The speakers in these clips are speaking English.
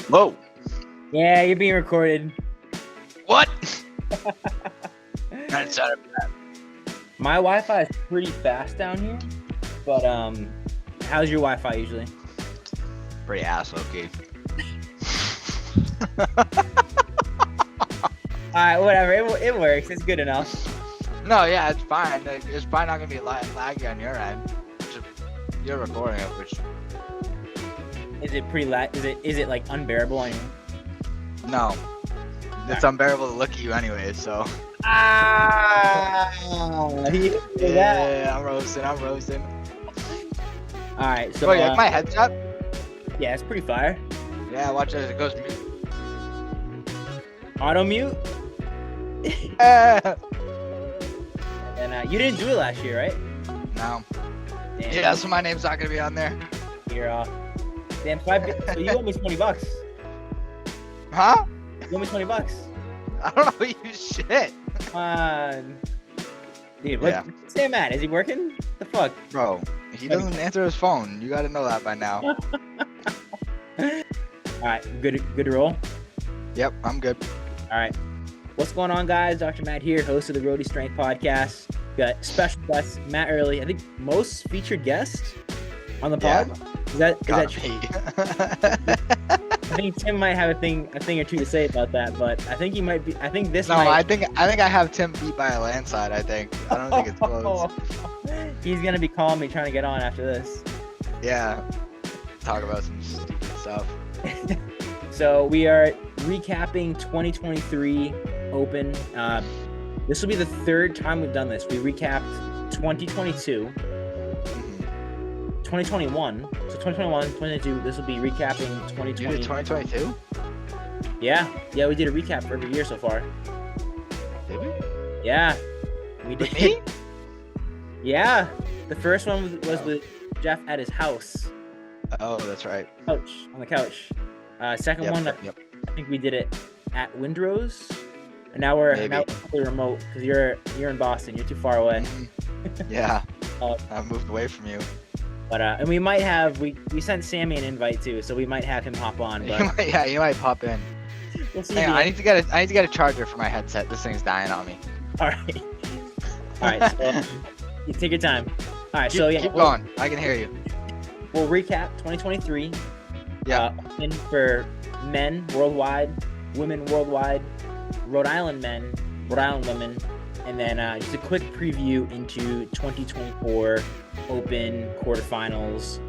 Whoa. Yeah, you're being recorded. What? Not inside of that. My Wi-Fi is pretty fast down here, but how's your Wi-Fi usually? Pretty ass, okay. All right, whatever. It works. It's good enough. No, yeah, it's fine. Like, it's probably not gonna be laggy on your end. Just, you're recording it, which Is it pretty Is it like unbearable on you? no, it's unbearable to look at you anyway. So Ah, yeah, I'm roasting. All right, so Oh, you like my headset? yeah, it's pretty fire. Yeah, watch as it goes mute. Auto mute. And you didn't do it last year, right? No. Damn. Yeah, so my name's not gonna be on there. You're off. Damn, so you owe me $20. Huh? You owe me $20. I don't know you shit. Come on. Dude, what? Yeah. Sam at? Is he working? The fuck? Bro, he doesn't answer his phone. You gotta know that by now. All right, good to roll. Yep, I'm good. All right, what's going on, guys? Dr. Matt here, host of the Roadie Strength Podcast. Got special guest Matt Early. I think most featured guest on the pod. Yeah. Is that true? I think Tim might have a thing or two to say about that, but I think he might be. I think this. No, might... I think I have Tim beat by a landslide. I don't think it's close. He's gonna be calling me trying to get on after this. Yeah, talk about some stupid stuff. So we are recapping 2023 Open. This will be the third time we've done this. We recapped 2022, 2021. So 2021, 2022. This will be recapping 2020. You did 2022? Yeah, we did a recap for every year so far. Did we? Yeah, we did. With me? Yeah, the first one was with Jeff at his house. Oh, that's right. On the couch. Second one, Yep. I think we did it at Windrose. And now we're fully remote because you're in Boston. You're too far away. Yeah, I moved away from you. But and we might have we sent Sammy an invite too, so we might have him hop on. But you might pop in. We'll see. Hang on, I need to get a charger for my headset. This thing's dying on me. All right. So, you take your time. All right. Keep going. I can hear you. We'll recap 2023. Yeah. And for men worldwide, women worldwide, Rhode Island men, Rhode Island women, and then just a quick preview into 2024 Open quarterfinals,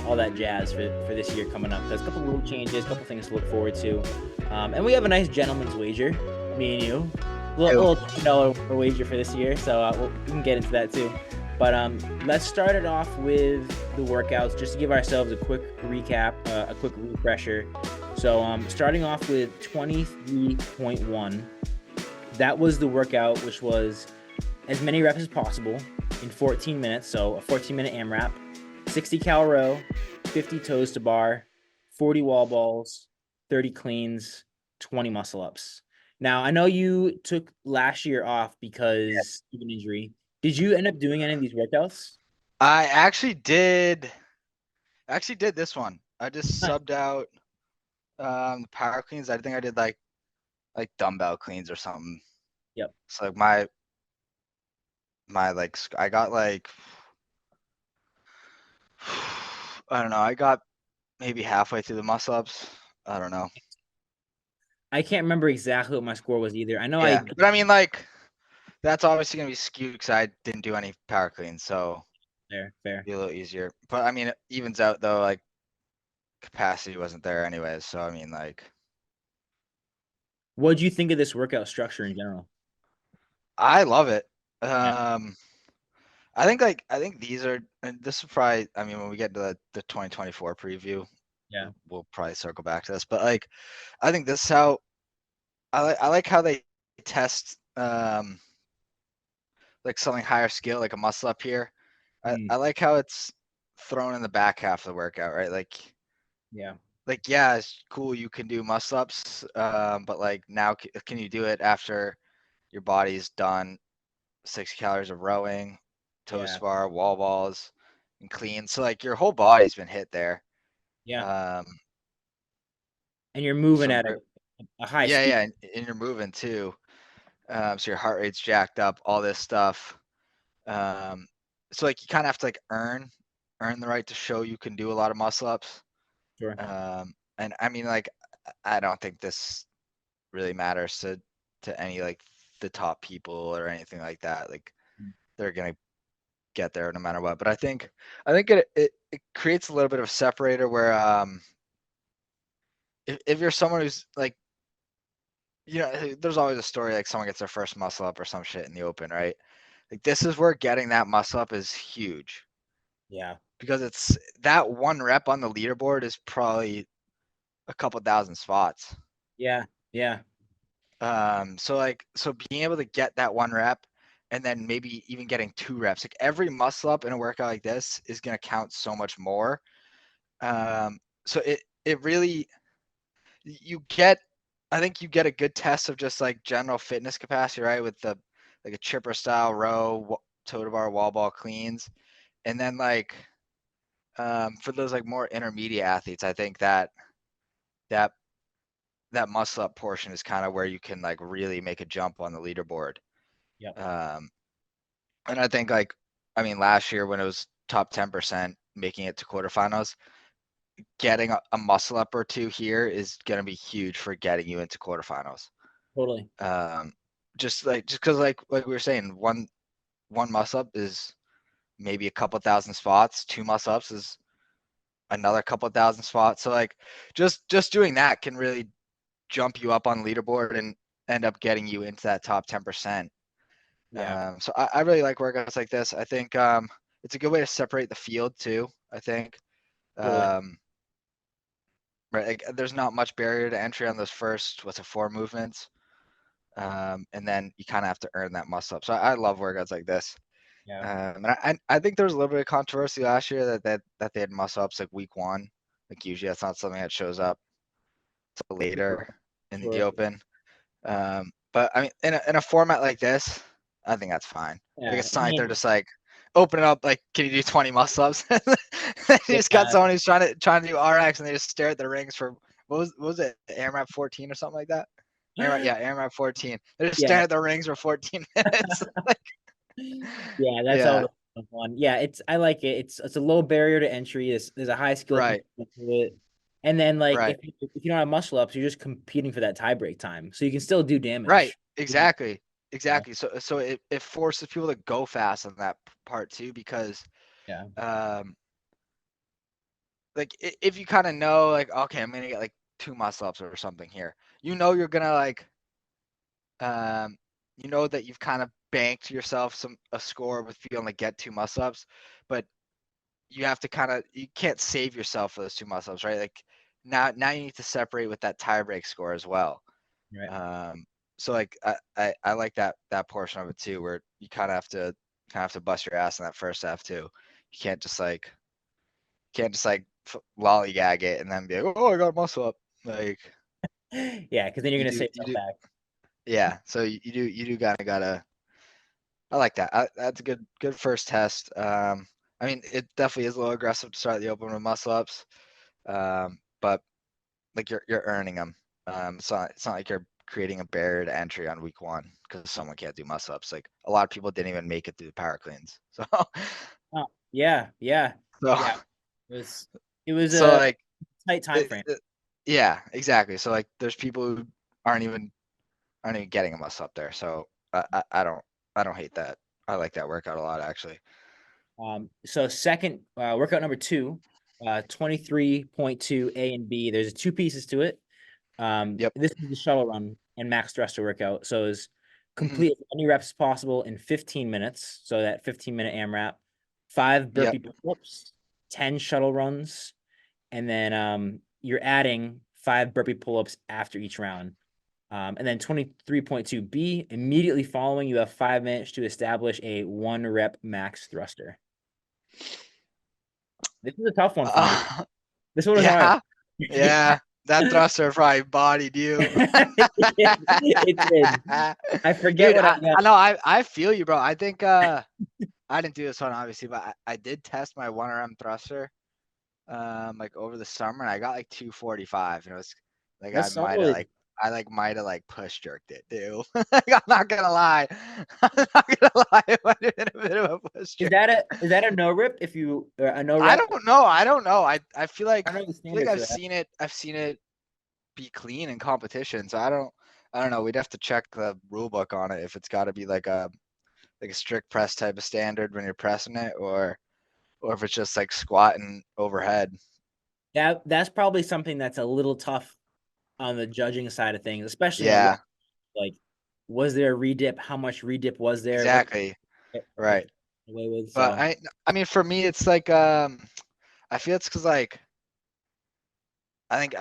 all that jazz for this year coming up. There's a couple rule changes, a couple things to look forward to, and we have a nice gentleman's wager, me and you, a little $20 wager for this year, so we can get into that too. But let's start it off with the workouts, just to give ourselves a quick recap, a quick refresher. So starting off with 23.1, that was the workout, which was as many reps as possible in 14 minutes. So a 14-minute AMRAP, 60 cal row, 50 toes to bar, 40 wall balls, 30 cleans, 20 muscle ups. Now, I know you took last year off because of an injury. Did you end up doing any of these workouts? I actually did this one. I just subbed out the power cleans. I think I did like dumbbell cleans or something. Yep. So like my like I got like I don't know. I got maybe halfway through the muscle ups. I don't know. I can't remember exactly what my score was either. I know but I mean, like, that's obviously gonna be skewed because I didn't do any power cleans, so fair. Be a little easier. But I mean, it evens out though. Like, capacity wasn't there anyways, so I mean, like, what do you think of this workout structure in general? I love it. Yeah. I think these are, and this will probably, I mean, when we get to the 2024 preview, yeah, we'll probably circle back to this. But like, I think this is how I like how they test like something higher skill, like a muscle up here. I like how it's thrown in the back half of the workout, right? Like, yeah, it's cool. You can do muscle ups, but like now, can you do it after your body's done 6 calories of rowing, toe spar, wall balls, and clean? So like your whole body's been hit there. yeah. And you're moving some at a high yeah, speed. yeah, and you're moving too. So your heart rate's jacked up, all this stuff. So like you kind of have to like earn the right to show you can do a lot of muscle ups. Sure. And I mean, like, I don't think this really matters to any like the top people or anything like that. Like they're gonna get there no matter what. But I think it creates a little bit of a separator where if you're someone who's like, there's always a story like someone gets their first muscle up or some shit in the open, right? Like this is where getting that muscle up is huge Yeah. because it's that one rep on the leaderboard is probably a couple thousand spots. Yeah. Yeah. So being able to get that one rep and then maybe even getting 2 reps, like every muscle up in a workout like this is going to count so much more. So it really, you get, I think you get a good test of just like general fitness capacity, right? With like a chipper style row, toe to bar, wall ball cleans. And then like, for those like more intermediate athletes, I think that that muscle up portion is kind of where you can like really make a jump on the leaderboard. Yep. Um, and I think like, I mean, last year when it was top 10% making it to quarterfinals, getting a muscle up or two here is going to be huge for getting you into quarterfinals. Totally. Just because like we were saying, one muscle up is maybe a couple thousand spots. 2 muscle ups is another couple thousand spots. So like just doing that can really jump you up on leaderboard and end up getting you into that top 10%. Yeah. So I really like workouts like this. I think it's a good way to separate the field too. I think Totally. um, right, like, there's not much barrier to entry on those first 4 movements, and then you kind of have to earn that muscle up. So I love workouts like this. Yeah. And I think there was a little bit of controversy last year that they had muscle ups like week 1. Like usually that's not something that shows up till Sure. later in the Sure. open. But I mean, in a format like this, I think that's fine. Like Yeah. it's I not like they're mean, just like open it up. Like, can you do 20 muscle ups? You just got yeah. someone who's trying to do RX, and they just stare at the rings for what was it? AMRAP 14 or something like that. AMRAP 14. They're just Yeah. staring at the rings for 14 minutes. Yeah, that's Yeah. all fun. Yeah, I like it. It's a low barrier to entry. There's a high skill Right. component to it. And then like Right. if you don't have muscle ups, you're just competing for that tie break time. So you can still do Right. damage. Exactly. Yeah. Exactly. So it forces people to go fast on that part too, because Yeah. um like if you kind of know like, okay, I'm gonna get like 2 muscle ups or something here, you're gonna like um that you've kind of banked yourself a score with feeling like get 2 muscle ups, but you can't save yourself for those 2 muscle ups, right? Like now you need to separate with that tie break score as well. Right. So like I like that portion of it too, where you kind of have to bust your ass in that first half too. You can't just like lollygag it and then be like, oh, I got a muscle up. Like Yeah, because then you're you gonna do, say you yourself do, back. yeah. So you do kind of gotta. I like that. That's a good first test. I mean, it definitely is a little aggressive to start the open with muscle ups, but like you're earning them. It's not like you're creating a barrier to entry on week 1 because someone can't do muscle ups. Like a lot of people didn't even make it through the power cleans. So Oh, yeah, yeah, so yeah. It was it was so a like tight time it, frame. it- yeah, exactly. So like there's people who aren't even getting a muscle up there. So I don't hate that. I like that workout a lot actually. So second workout number 2, 23.2 A and B. There's 2 pieces to it. Yep. This is the shuttle run and max thruster workout. So it's Hmm. complete as many reps as possible in 15 minutes. So that 15-minute AMRAP, 5 Yep. burpee pull-ups, 10 shuttle runs, and then you're adding 5 burpee pull-ups after each round. And then 23.2B, immediately following, you have 5 minutes to establish a 1 rep max thruster. This is a tough one for me. Uh, This one was hard. yeah. Yeah. That thruster probably bodied you. It did. I forget Dude, what I I got. know I feel you, bro. I think I didn't do this one obviously, but I did test my 1RM thruster like over the summer, and I got like 245, and Like That's solid. I might have like push jerked it too. Like, I'm not gonna lie. I'm not gonna lie. It might have been a bit of a push jerk. Is that a no rip if you or a no I rep? don't know. I don't know. I I don't know the feel like standards for that. I've seen it be clean in competition. So I don't know. We'd have to check the rule book on it if it's got to be like a strict press type of standard when you're pressing it, or if it's just like squatting overhead. That's probably something that's a little tough on the judging side of things, especially at Yeah, like was there a redip? How much redip was there? What exactly. like Right. away with? But So I mean, for me, it's like I feel it's because like I think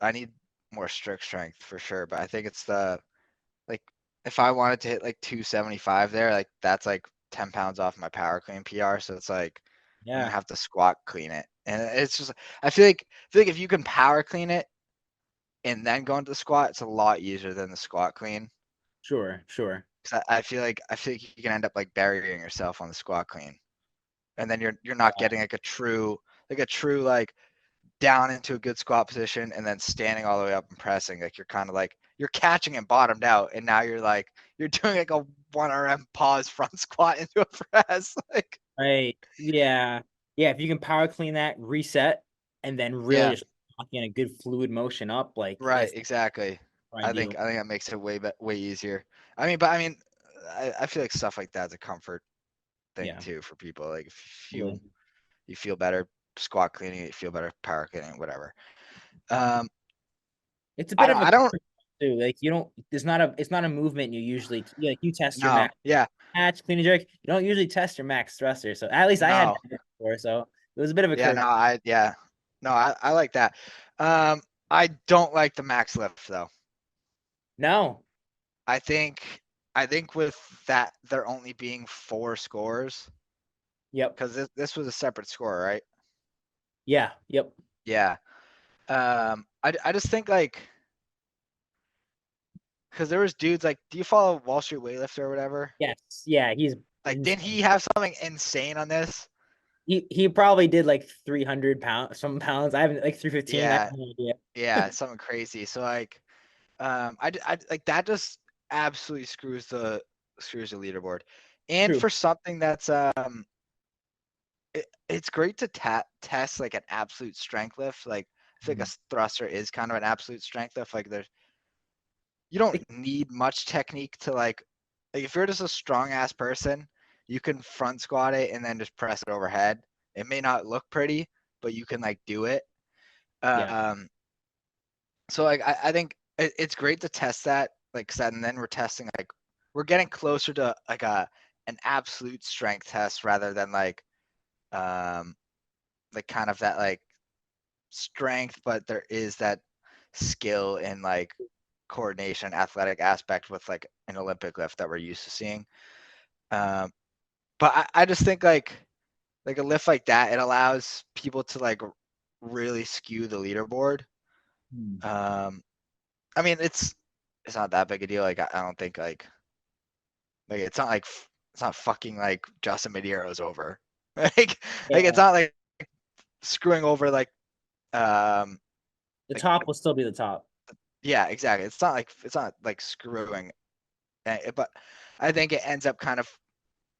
I need more strict strength for sure. But I think it's like if I wanted to hit like 275 there, like that's like 10 pounds off my power clean PR. So it's like I'm yeah, gonna have to squat clean it, and it's just I feel like if you can power clean it and then go into the squat, it's a lot easier than the squat clean. sure. 'Cause I feel like you can end up like burying yourself on the squat clean, and then you're not getting like a true like down into a good squat position and then standing all the way up and pressing. Like you're kind of like you're catching and bottomed out, and now you're doing like a 1 RM pause front squat into a press. Like Right. Yeah. Yeah. If you can power clean that, reset, and then really yeah, just lock in a good fluid motion up, like right, that's exactly. ideal. I think that makes it way easier. I mean, I feel like stuff like that's a comfort thing Yeah. too for people. Like if Totally. you feel better squat cleaning, you feel better power cleaning, whatever. Um, It's a bit of a I don't comfort too. Like you don't. It's not a movement you usually like. You test your no, max yeah, catch, clean and jerk. You don't usually test your max thruster. So at least I had no, that before. So it was a bit of a yeah, curve. no, no, I like that. Um, I don't like the max lift though. No. I think I think with that there only being 4 scores Yep. because this was a separate score, right? Yeah. Yep. Yeah. I just think like because there was dudes like, do you follow Wall Street Weightlifter or whatever? Yes. Yeah. He's Like, didn't insane. he have something insane on this? He probably did like 300 pounds, some pounds. I haven't like 315. I have Yeah, no idea. yeah, something crazy. So like, I like that just absolutely screws the leaderboard. And True. for something that's it's great to test like an absolute strength lift. Like I feel like Mhm. a thruster is kind of an absolute strength lift. Like you don't need much technique to like if you're just a strong ass person, you can front squat it and then just press it overhead. It may not look pretty, but you can like do it. Yeah. Um, so like I think it's great to test that like said, and then we're testing like we're getting closer to like an absolute strength test rather than um like kind of that like strength, but there is that skill and like coordination, athletic aspect with like an Olympic lift that we're used to seeing. Um, but I just think like a lift like that, it allows people to like really skew the leaderboard. Hmm. Um, I mean, it's not that big a deal. Like I don't think like it's not fucking like Justin Medeiros over. Like it's Yeah. not like screwing over um The like top will still be the top. yeah, exactly. It's not like screwing, but I think it ends up kind of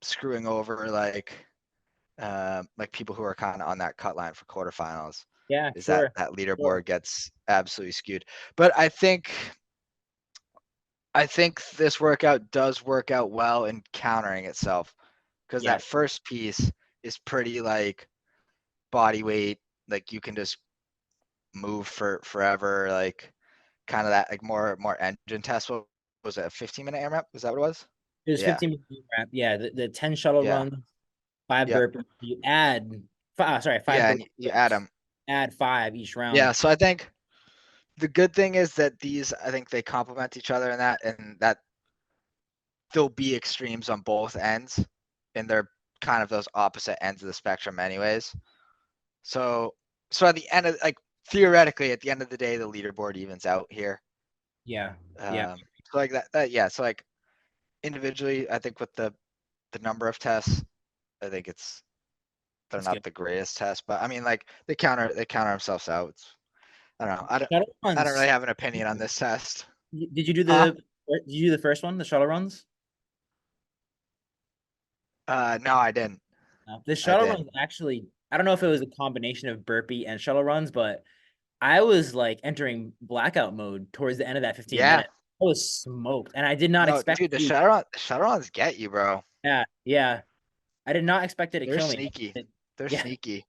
screwing over like people who are kind of on that cut line for quarterfinals. Yeah, Is sure. that Sure. leaderboard gets absolutely skewed? But I think this workout does work out well in countering itself because Yeah. that first piece is pretty like body weight, like you can just move for forever, like kind of that like more engine test. What was it? A 15-minute AMRAP? Was that what it was? There's Yeah. 15 minute rep. Yeah, the 10 shuttle Yeah. runs, five Yep. burpees. You add five Yeah, burpees, and you add them. add five each Yeah, round. so I think the good thing is that I think they complement each other in that, and that there'll be extremes on both ends, and they're kind of those opposite ends of the spectrum, anyways. So, so at the end of like theoretically, at the end of the day, the leaderboard evens out here. Yeah. Yeah. So like yeah. So like individually, I think with the number of tests, I think they're That's good. not the greatest test, but I mean like they counter themselves out. I don't know. I don't. Shuttle I don't really runs. have an opinion on this test. Did you do Huh? the first one, the shuttle runs? No, I didn't. No. The I shuttle didn't. runs actually, I don't know if it was a combination of burpee and shuttle runs, but I was like entering blackout mode towards the end of that 15 Yeah. minutes. I was smoked, and I did not No, expect dude, to. the shuttle runs get you, bro. Yeah, yeah. I did not expect it to They're kill me. sneaky. They're Yeah. sneaky.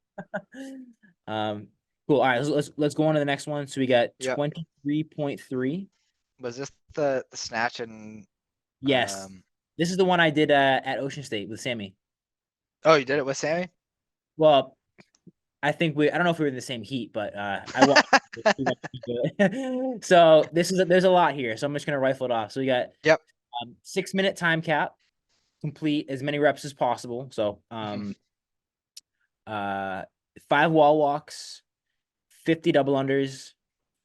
Um, cool. All right, let's go on to the next one. So we got Yep. 23.3. Was this the snatch and Yes. um? This is the one I did at Ocean State with Sammy. Oh, you did it with Sammy? Well, I don't know if we were in the same heat, but I watched it. So there's a lot here. So I'm just gonna rifle it off. So we got Yep. 6 minute time cap, complete as many reps as possible. So Mhm. uh 5 wall walks, 50 double unders,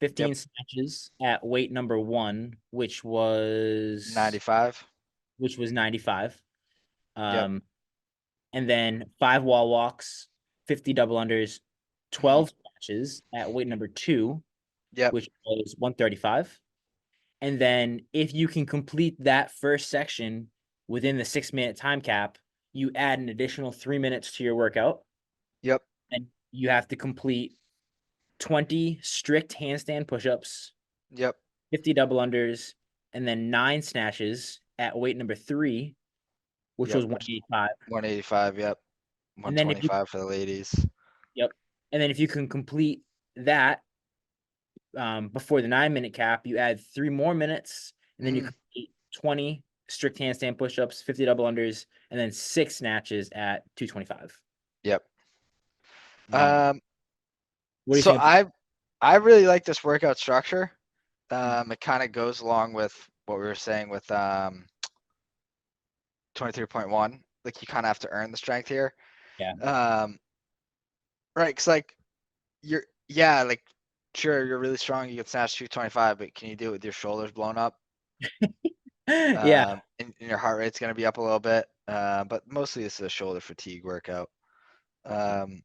Yep. 15 snatches at weight number one, $95. which was 95. Yep. Um, and then 5 wall walks, 50 double unders, Mhm. 12 snatches at weight number two, Yep. which was 135. And then if you can complete that first section within the 6 minute time cap, you add an additional 3 minutes to your workout, Yep. and you have to complete 20 strict handstand push-ups, Yep. 50 double unders, and then 9 snatches at weight number three, which Yep. was Which 185. 185. Yep. And then if you 125 for the ladies. Yep. And then if you can complete that before the 9 minute cap, you add 3 more minutes, and then you Mhm. complete 20 strict handstand push-ups, 50 double unders, and then 6 snatches at 225. Yep. Um, Um. what do you So think of I really like this workout structure. Mhm. It kind of goes along with what we were saying with 23.1. Like you kind of have to earn the strength here. Yeah. Um. Right. Cause like yeah, like sure you're really strong. You can snatch 225, but can you do it with your shoulders blown up? Yeah. And your heart rate's gonna be up a little bit. But mostly it's a shoulder fatigue workout. Um,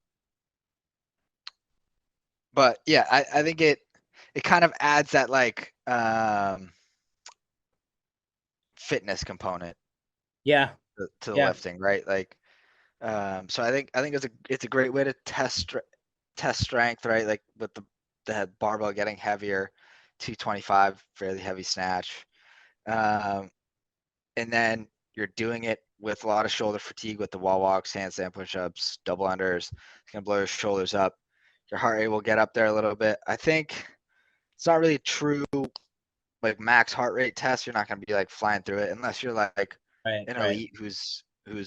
but yeah, I think it kind of adds that like fitness component Yeah. to the Yeah. lifting, right? Like so I think it's a great way to test strength, right? Like with the barbell getting heavier, 225, fairly heavy snatch. Um, and then you're doing it with a lot of shoulder fatigue with the wall walks, handstand push-ups, double unders. It's gonna blow your shoulders up. Your heart rate will get up there a little bit. I think it's not really true like max heart rate test. You're not gonna be like flying through it unless you're like Right. an Right. elite who's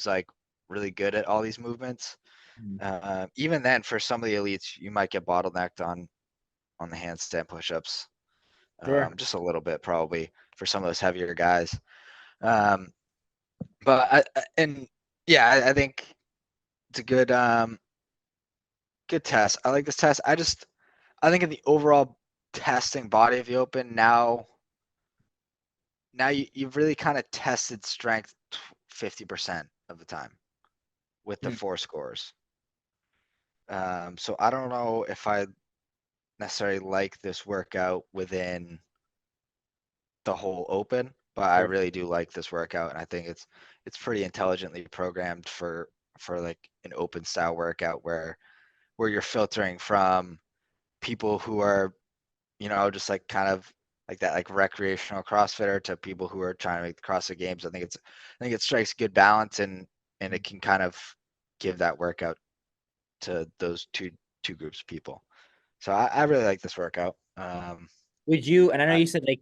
like really good at all these movements. Mhm. Even then, for some of the elites, you might get bottlenecked on the handstand push-ups, Sure. just a little bit probably for some of those heavier guys. Um, but and yeah, I think it's a good test. I like this test. I think in the overall testing body of the open now you've really kind of tested strength 50% of the time with the Mhm. four scores. So I don't know if I necessarily like this workout within the whole open, but I Sure. really do like this workout, and I think it's pretty intelligently programmed for like an open style workout where you're filtering from people who are just like kind of like that like recreational CrossFitter to people who are trying to make the CrossFit Games. I think it strikes good balance and it can kind of give that workout to those two groups of people. So I really like this workout. Would you, and I know I, you said like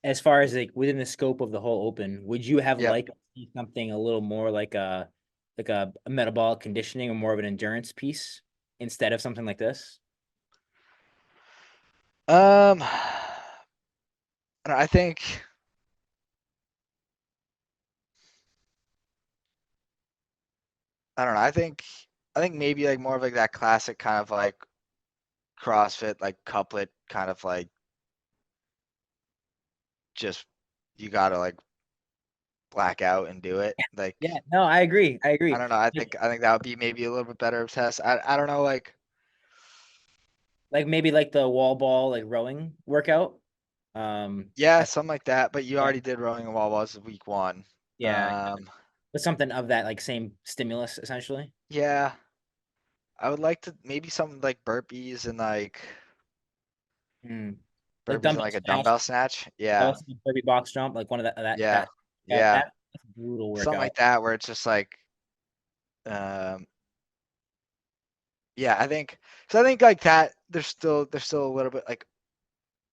as far as like within the scope of the whole open, would you have yep. like something a little more like a metabolic conditioning or more of an endurance piece instead of something like this? Um, I think I don't know. I think maybe like more of like that classic kind of like CrossFit like couplet kind of like just you gotta like black out and do it. Like Yeah, no, I agree. I I agree. don't know. I think that would be maybe a little bit better of test. I don't know. Like Like maybe like the wall ball like rowing workout. Yeah, I, something like that. But you yeah, already did rowing and wall balls week one. yeah, but something of that like same stimulus essentially. Yeah, I would like to maybe something like burpees and like Mm. Like burpees and dumbbell like a snatch, dumbbell snatch. Yeah, also burpee box jump, like one of yeah, that yeah, that's a brutal something workout. like that where it's just like, um, yeah, I think so. I think like that. There's still a little bit like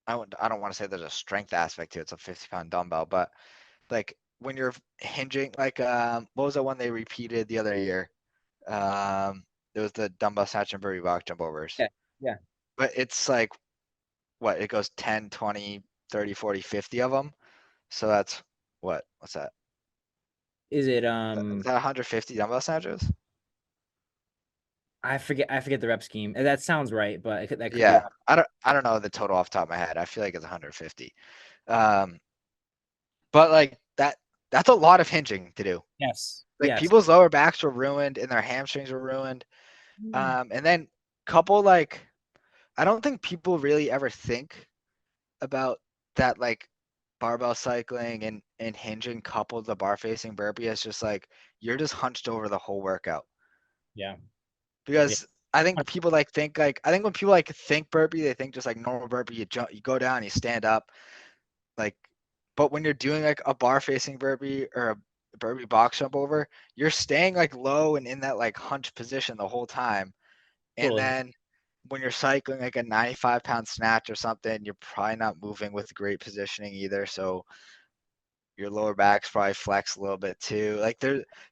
I don't want to say there's a strength aspect to it. It's a 50-pound dumbbell, but like when you're hinging, like what was the one they repeated the other year? It was the dumbbell snatch and burpee box jump overs. Yeah, yeah. But it's like what it goes 10, 20, 30, 40, 50 of them. So that's what's that? Is it Is that 150 dumbbell snatches? I forget the rep scheme. That sounds right, but that could be Yeah, wrong. I don't know the total off the top of my head. I feel like it's 150. Um, but like that's a lot of hinging to do. Yes. Like Yes. people's lower backs were ruined and their hamstrings were ruined. And then couple like I don't think people really ever think about that like barbell cycling and hinging coupled the bar facing burpee. It's just like you're just hunched over the whole workout. Yeah. Yeah. Because I think people like think like I think when people like think burpee, they think just like normal burpee, you jump, you go down, you stand up, like. But when you're doing like a bar facing burpee or a burpee box jump over, you're staying like low and in that like hunch position the whole time. And Totally. then when you're cycling like a 95-pound snatch or something, you're probably not moving with great positioning either. So your lower back's probably flex a little bit too.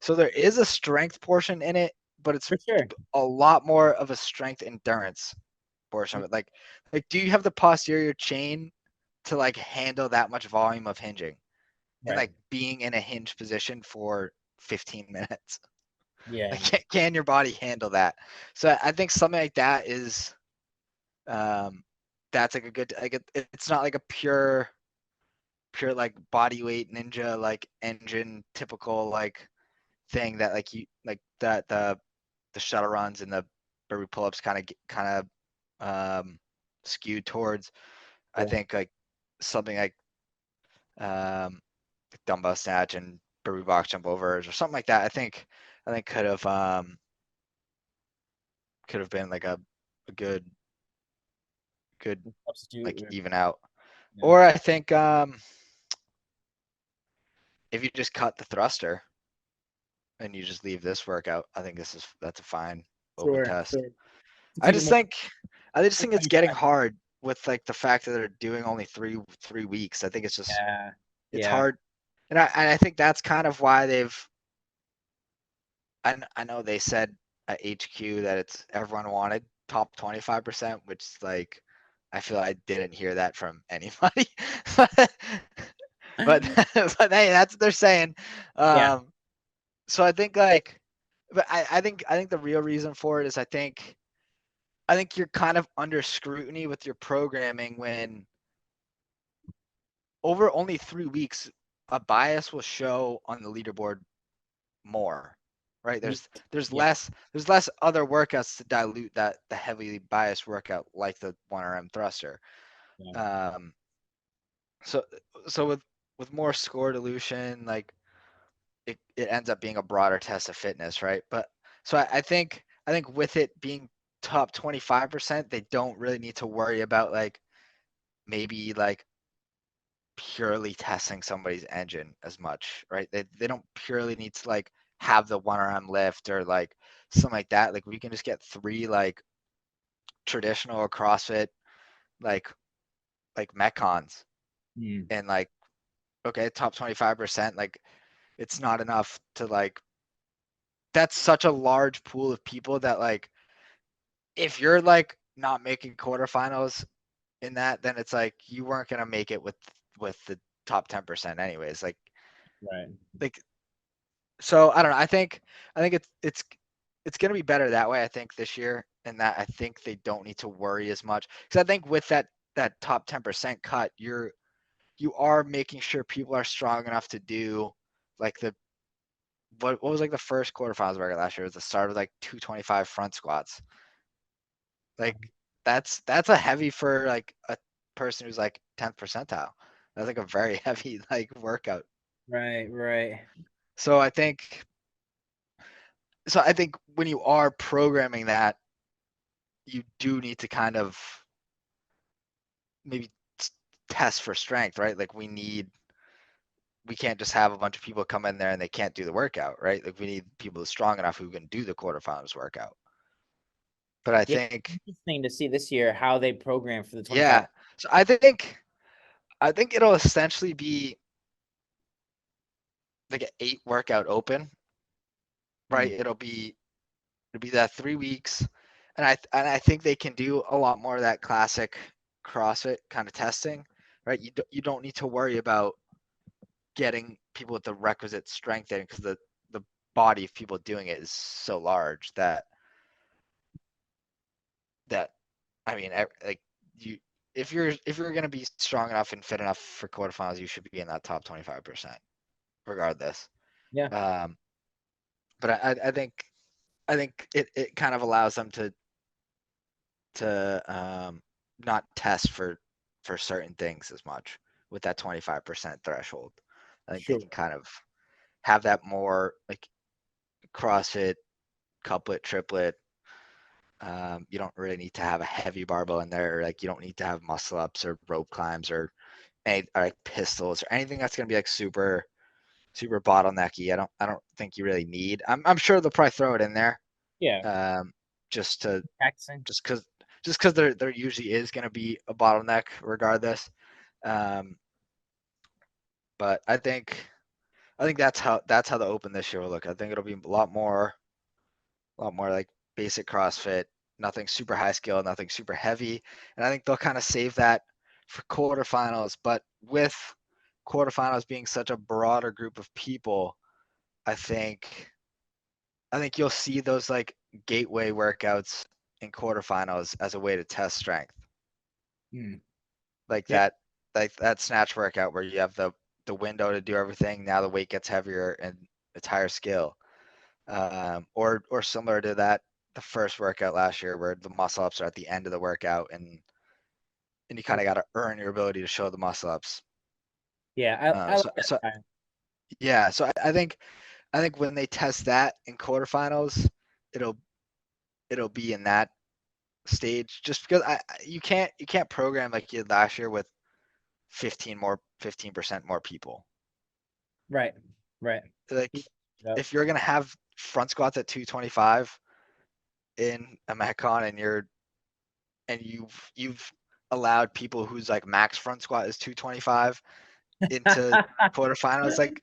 So there is a strength portion in it, but it's For sure. a lot more of a strength endurance portion of it. Like do you have the posterior chain to like handle that much volume of hinging and Right. like being in a hinge position for 15 minutes? Yeah. Like can your body handle that? So I think something like that is that's like a good like it's not like a pure like body weight ninja like engine typical like thing that like you like that the shuttle runs and the burpee pull-ups kind of skewed towards. I Cool. think like something like um dumbbell snatch and burpee box jump overs or something like that. I think could have been like a good Substitute. like even out. Yeah. Or I think if you just cut the thruster and you just leave this workout, I think that's a fine open Sure. test. Sure. To I keep it just more think I just think it's getting fresh. hard with like the fact that they're doing only three weeks. I think Yeah. it's Yeah. hard, and I think that's kind of why they've. I know they said at HQ that it's everyone wanted top 25%, which like I feel I didn't hear that from anybody, but but hey, that's what they're saying. Yeah. Um, so I think like, but I think the real reason for it is I think you're kind of under scrutiny with your programming when over only 3 weeks, a bias will show on the leaderboard more, right? There's Yeah. less other workouts to dilute that the heavily biased workout like the 1RM thruster. Yeah. Um, so so with more score dilution, like it ends up being a broader test of fitness, right? But so I think with it being top 25%, they don't really need to worry about like maybe like purely testing somebody's engine as much, right? They don't purely need to like have the 1RM lift or like something like that. Like we can just get three like traditional CrossFit like metcons Mm. and like okay, top 25%, like it's not enough to like that's such a large pool of people that like if you're like not making quarterfinals in that, then it's like you weren't gonna make it with the top 10% anyways. Right. Like so I don't know. I think it's gonna be better that way. I think this year, and that I think they don't need to worry as much because I think with that top 10% cut, you are making sure people are strong enough to do like the what was like the first quarterfinals record last year was the start of like 225 front squats. Like that's a heavy for like a person who's like 10th percentile. That's like a very heavy like workout. Right, right. So I think when you are programming that, you do need to kind of maybe test for strength, right? Like we can't just have a bunch of people come in there and they can't do the workout, right? Like we need people strong enough who can do the quarterfinals workout. But I Yeah, think, interesting to see this year how they program for the 25. yeah. So I think it'll essentially be like an 8 workout open, right? Mm. It'll be that 3 weeks, and I think they can do a lot more of that classic CrossFit kind of testing, right? You don't need to worry about getting people with the requisite strength in because the body of people doing it is so large that I mean like you if you're gonna be strong enough and fit enough for quarterfinals, you should be in that top 25% regardless. Yeah, Um, but I think it kind of allows them to not test for certain things as much with that 25% threshold. I think they sure. can kind of have that more like CrossFit couplet, triplet. You don't really need to have a heavy barbell in there. Like you don't need to have muscle ups or rope climbs or any or like pistols or anything that's gonna be like super bottlenecky. I don't think you really need. I'm sure they'll probably throw it in there. Yeah, Um, just to practicing. just because there usually is gonna be a bottleneck regardless. Um, but I think that's how the open this year will look. I think it'll be a lot more like basic CrossFit, nothing super high skill, nothing super heavy. And I think they'll kind of save that for quarterfinals. But with quarterfinals being such a broader group of people, I think I think you'll see those like gateway workouts in quarterfinals as a way to test strength. Mm. Like Yeah, that snatch workout where you have the window to do everything. Now the weight gets heavier and it's higher skill. Or similar to that, the first workout last year where the muscle ups are at the end of the workout and you kind of got to earn your ability to show the muscle ups. yeah. I like So that. yeah, so I think when they test that in quarterfinals, it'll it'll be in that stage just because you can't program like you did last year with 15% more people. Right, right. Like Yep. if you're gonna have front squats at 225 in a Metcon and you've allowed people whose like max front squat is 225 into quarterfinals, And like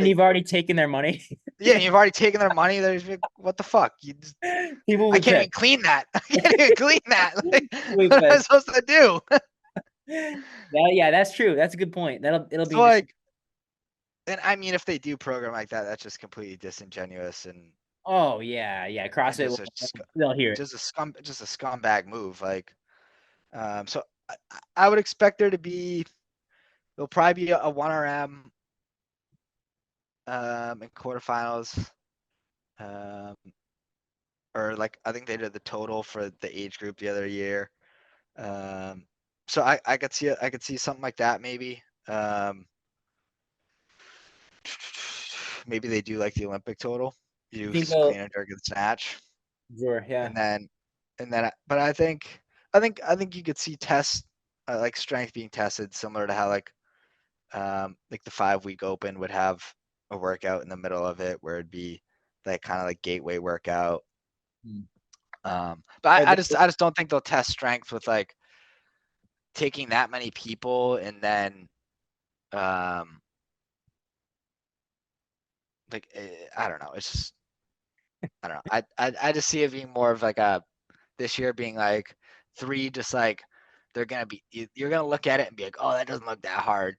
you've already taken their money. yeah, you've already taken their money. There's like, what the fuck? People will I be can't pissed. even clean that. I can't even clean that. Like, People will be what am I pissed. supposed to do? Yeah, that's true. That's a good point. It'll be So interesting. like, and I mean, if they do program like that, that's just completely disingenuous Oh yeah, yeah. and CrossFit, they'll hear it. just a scumbag move. Like, so I would expect there to be there'll probably be a 1RM in quarterfinals. Um, or like I think they did the total for the age group the other year. Um, so I could see something like that maybe. Maybe they do like the Olympic total. You You think do clean they'll? and jerk and snatch, Sure. Yeah. and then but I think you could see tests like strength being tested similar to how like the 5 week open would have a workout in the middle of it where it'd be that kind of like gateway workout. Hmm. But Are they, I just don't think they'll test strength with like taking that many people and then um I don't know. It's just I don't know. I just see it being more of like a this year being like 3 just like they're gonna be you're gonna look at it and be like, oh, that doesn't look that hard.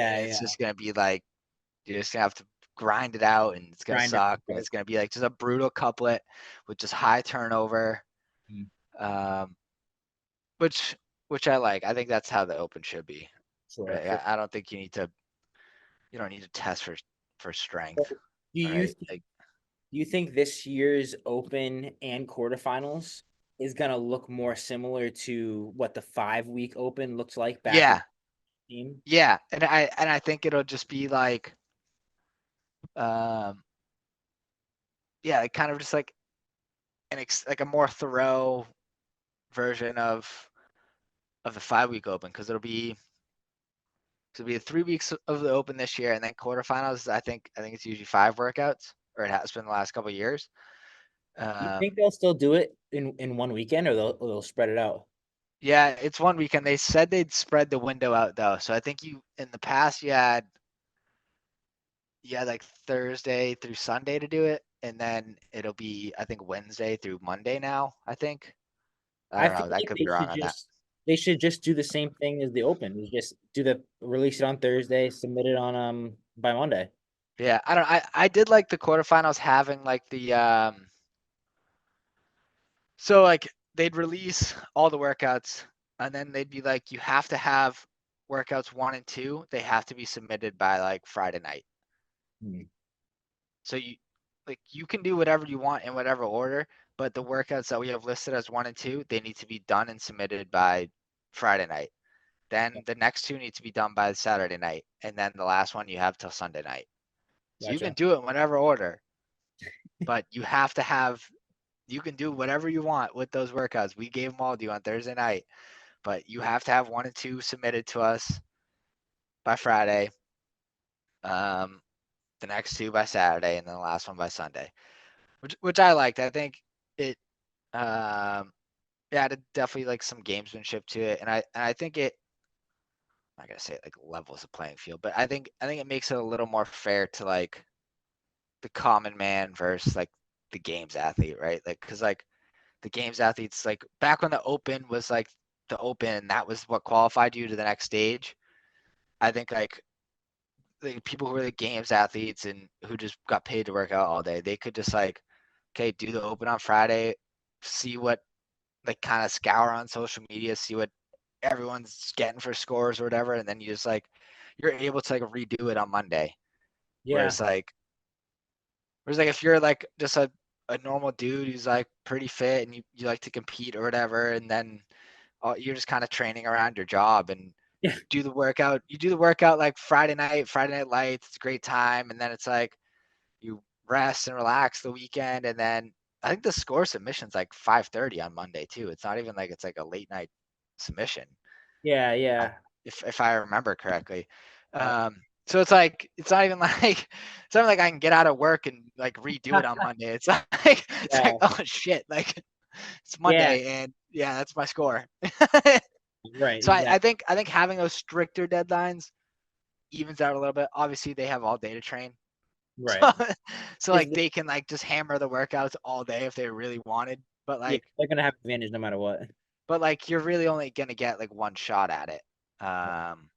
And yeah, it's yeah. just gonna be like you're just gonna have to grind it out and it's gonna Grind it. suck and it's gonna be like just a brutal couplet with just high turnover. Hmm. Um which I like. I think that's how the open should be. Sure, Right. sure. I don't think you don't need to test for So, strength. Do All you right. do Like you think this year's Open and quarterfinals? is gonna look more similar to what the 5 week open looks like back in Yeah, the team. yeah, and I think it'll just be like, um, yeah, like kind of just like like a more thorough version of the 5 week open, because it'll be 3 weeks of the open this year, and then quarterfinals. I think it's usually 5 workouts, or it has been the last couple of years. You Um, think they'll still do it in one weekend, or they'll spread it out? yeah, it's one weekend. They said they'd spread the window out though, so I think you in the past you had like Thursday through Sunday to do it, and then it'll be I think Wednesday through Monday now. I think. I I don't feel know. I like could be wrong on that. they should just do the same thing as the open. You just do the release it on Thursday, submit it on by Monday. Yeah, I don't. I did like the quarterfinals having like so like they'd release all the workouts, and then they'd be like, you have to have workouts 1 and 2. They have to be submitted by like Friday night. Hmm. So you can do whatever you want in whatever order, but the workouts that we have listed as 1 and 2, they need to be done and submitted by Friday night. Then the next two need to be done by Saturday night, and then the last one you have till Sunday night. So you can Gotcha. do it in whatever order, but you can do whatever you want with those workouts. We gave them all to you on Thursday night, but you have to have 1 and 2 submitted to us by Friday. Um, the next two by Saturday, and then the last one by Sunday, which I liked. I think it yeah, added definitely like some gamesmanship to it, and I think it. I'm not gonna say it like levels the playing field, but I think it makes it a little more fair to like the common man versus like the games athlete, right? Like, cause like the games athletes, like back when the open was like the open, that was what qualified you to the next stage. I think like the people who were the games athletes and who just got paid to work out all day, they could just like, okay, do the open on Friday, see what like kind of scour on social media, see what everyone's getting for scores or whatever, and then you just like you're able to like redo it on Monday. Yeah. Whereas like if you're like just a normal dude who's like pretty fit and you like to compete or whatever, and then you're just kind of training around your job and Yeah. you do the workout like Friday night lights, it's a great time, and then it's like you rest and relax the weekend, and then I think the score submission's like 5:30 on Monday too. It's not even like it's like a late night submission, Yeah. I, Yeah. if I remember correctly. Uh, So it's like it's not even like it's not like I can get out of work and like redo it on Monday. It's like yeah. oh shit, like it's Yeah. Monday and yeah, that's my score. Right. So I Exactly. think I think having those stricter deadlines evens out a little bit. Obviously, they have all day to train, Right. so so Is like they can like just hammer the workouts all day if they really wanted. Yeah, they're gonna have advantage no matter what, But like you're really only gonna get like one shot at it. Um,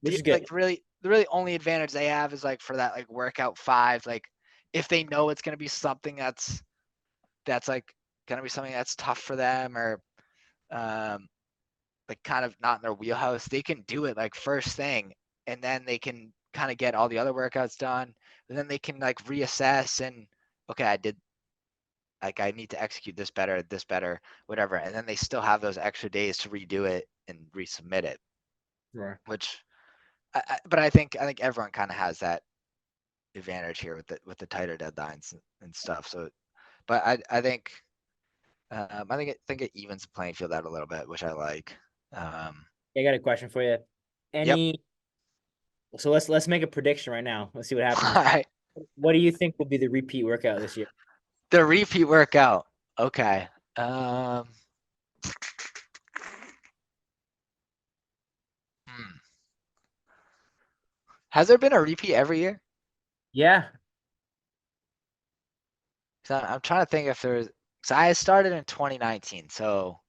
which is good. like the really only advantage they have is like for that like workout 5, like if they know it's gonna be something that's like gonna be something that's tough for them, or um like kind of not in their wheelhouse, they can do it like first thing, and then they can kind of get all the other workouts done, and then they can like reassess and okay, I did like I need to execute this better, whatever, and then they still have those extra days to redo it and resubmit it, Sure. which but I think everyone kind of has that advantage here with the tighter deadlines and stuff. So, but I think it evens the playing field out a little bit, which I like. Um, I got a question for you. yep. Any So let's make a prediction right now. Let's see what All happens. right. What do you think will be the repeat workout this year? The repeat workout. Okay. Um, hmm. Has there been a repeat every year? Yeah. 'Cause I'm trying to think if there's. So I started in 2019, so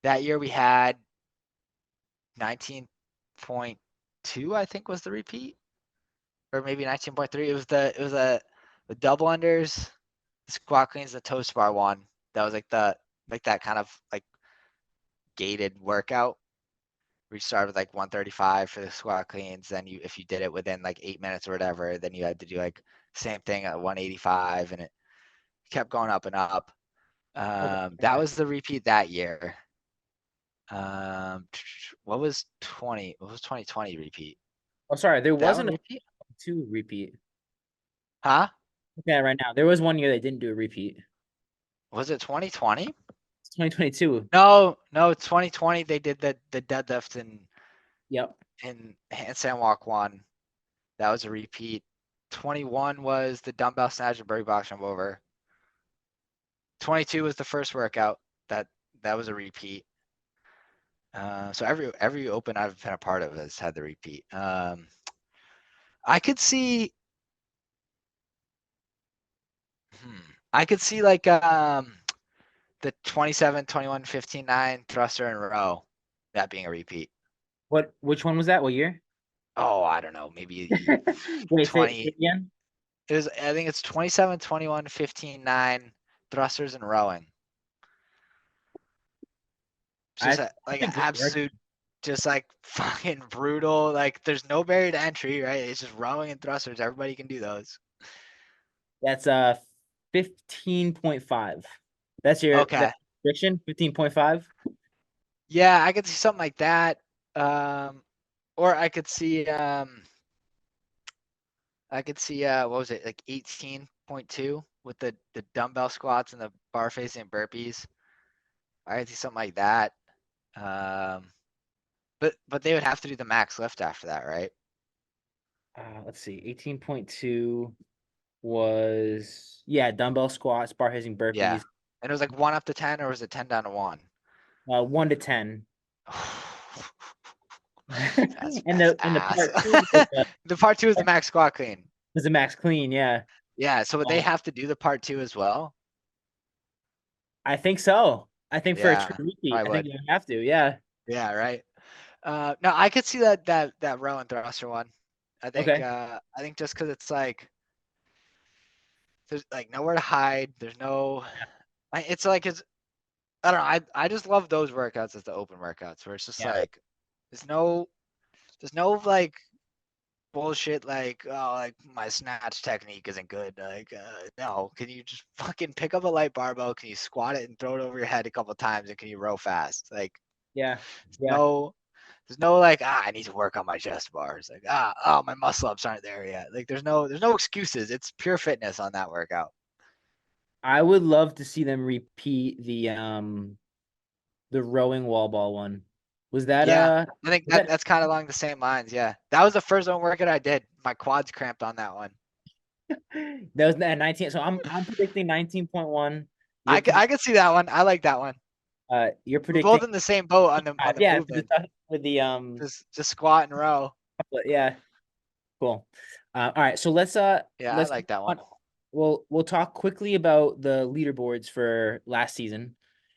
that year we had 19.2, I think was the repeat, or maybe 19.3. The double unders, the squat cleans, the toast bar one. That was like that kind of like gated workout. We started with like 135 for the squat cleans. Then if you did it within like 8 minutes or whatever, then you had to do like same thing at 185, and it kept going up and up. Okay. That was the repeat that year. What was 20? What was 2020 repeat? Oh, sorry, there That one wasn't a repeat? two repeat. Huh? Okay, right now there was one year they didn't do a repeat. Was it 2020? It's 2022. No, no, 2020 they did the deadlift Yep. in handstand walk one. That was a repeat. 21 was the dumbbell snatch and burpee box jump over. 22 was the first workout. That that was a repeat. So every open I've been a part of has had the repeat. I could see I could see like the 27, 21, 15, 9 thruster in a row, that being a repeat. Which one was that? What year? Oh, I don't know, maybe Wait, say 20. it again. I think it's 27, 21, 15, 9 thrusters and rowing. I Just like that's a good work. absolute, just like fucking brutal. Like there's no barrier to entry, right? It's just rowing and thrusters. Everybody can do those. That's 15.5. That's your Okay. prediction? 15.5? Yeah, I could see something like that. Or I could see what was it, like 18.2 with the dumbbell squats and the bar facing burpees. I could see something like that. Um, but they would have to do the max lift after that, right? Let's see. 18.2 was dumbbell squats, bar raising Yeah. burpees. And it was like 1 up to 10, or was it 10 down to 1? 1 to 10. That's and that's the ass. part two The part 2 is the max squat clean. was the max clean, yeah. Yeah, so would they Um, have to do the part 2 as well? I think so. I think for a true Yeah, repeat, I I think would. you have to, yeah. Yeah, right. No, I could see that row and thruster one. Okay. I think just because it's like there's like nowhere to hide. There's no. It's like it's. I don't know. I just love those workouts as the open workouts where it's just Yeah. like there's no like bullshit like, oh, like my snatch technique isn't good. Like no, can you just fucking pick up a light barbell? Can you squat it and throw it over your head a couple times, and can you row fast? Like Yeah. there's Yeah. no like, I need to work on my chest bars. Like, oh, my muscle ups aren't there yet. Like there's no excuses. It's pure fitness on that workout. I would love to see them repeat the rowing wall ball one. Was that Yeah, I think was that that's kind of along the same lines. Yeah, that was the first one workout I did. My quads cramped on that one. that was at 19? So I'm predicting 19.1. You're I could see that one. I like that one. you're We're predicting both in the same boat on five. the Yeah, movement. with the Just squat and row. yeah, cool. All right, so Yeah, I let's like that one. we'll talk quickly about the leaderboards for last season.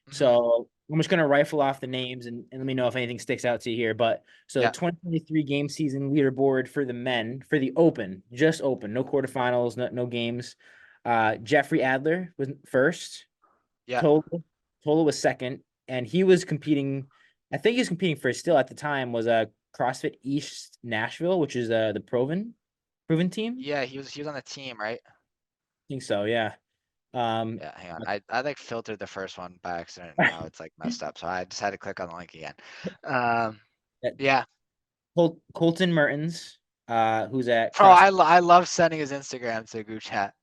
Hmm. So I'm just gonna rifle off the names and let me know if anything sticks out to you here. But so the Yeah, 2023 game season leaderboard for the men for the open, just open, no quarterfinals, no games. Jeffrey Adler was first. yeah, Tola was second, and he was competing. I think he was competing for still at the time was CrossFit East Nashville, which is the proven team. yeah. He was on the team, right? I think so, yeah. Um, Yeah, hang on. I like filtered the first one by accident. Now it's like messed up, so I just had to click on the link again. Um, yeah. Colton Mertens, who's at Bro, CrossFit. I love sending his Instagram to the group chat.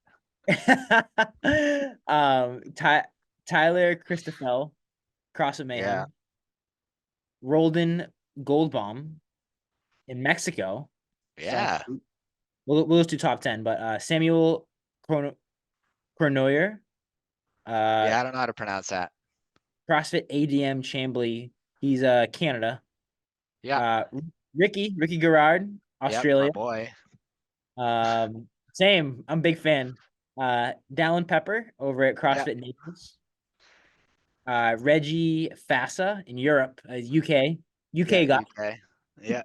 Tyler Christoffel, CrossFit Yeah, Mayhem. Roldan Goldbaum in Mexico. Starting yeah, we'll just do top 10, but Samuel Cronoyer, uh, yeah. I don't know how to pronounce that. CrossFit ADM Chambly. He's Canada. Yeah, Uh, Ricky Garrard, yep, my Australia. boy. Same. I'm a big fan. Dallin Pepper over at Yeah, CrossFit Naples. Reggie Fassa in Europe, UK. yeah, UK guy. UK. Yeah.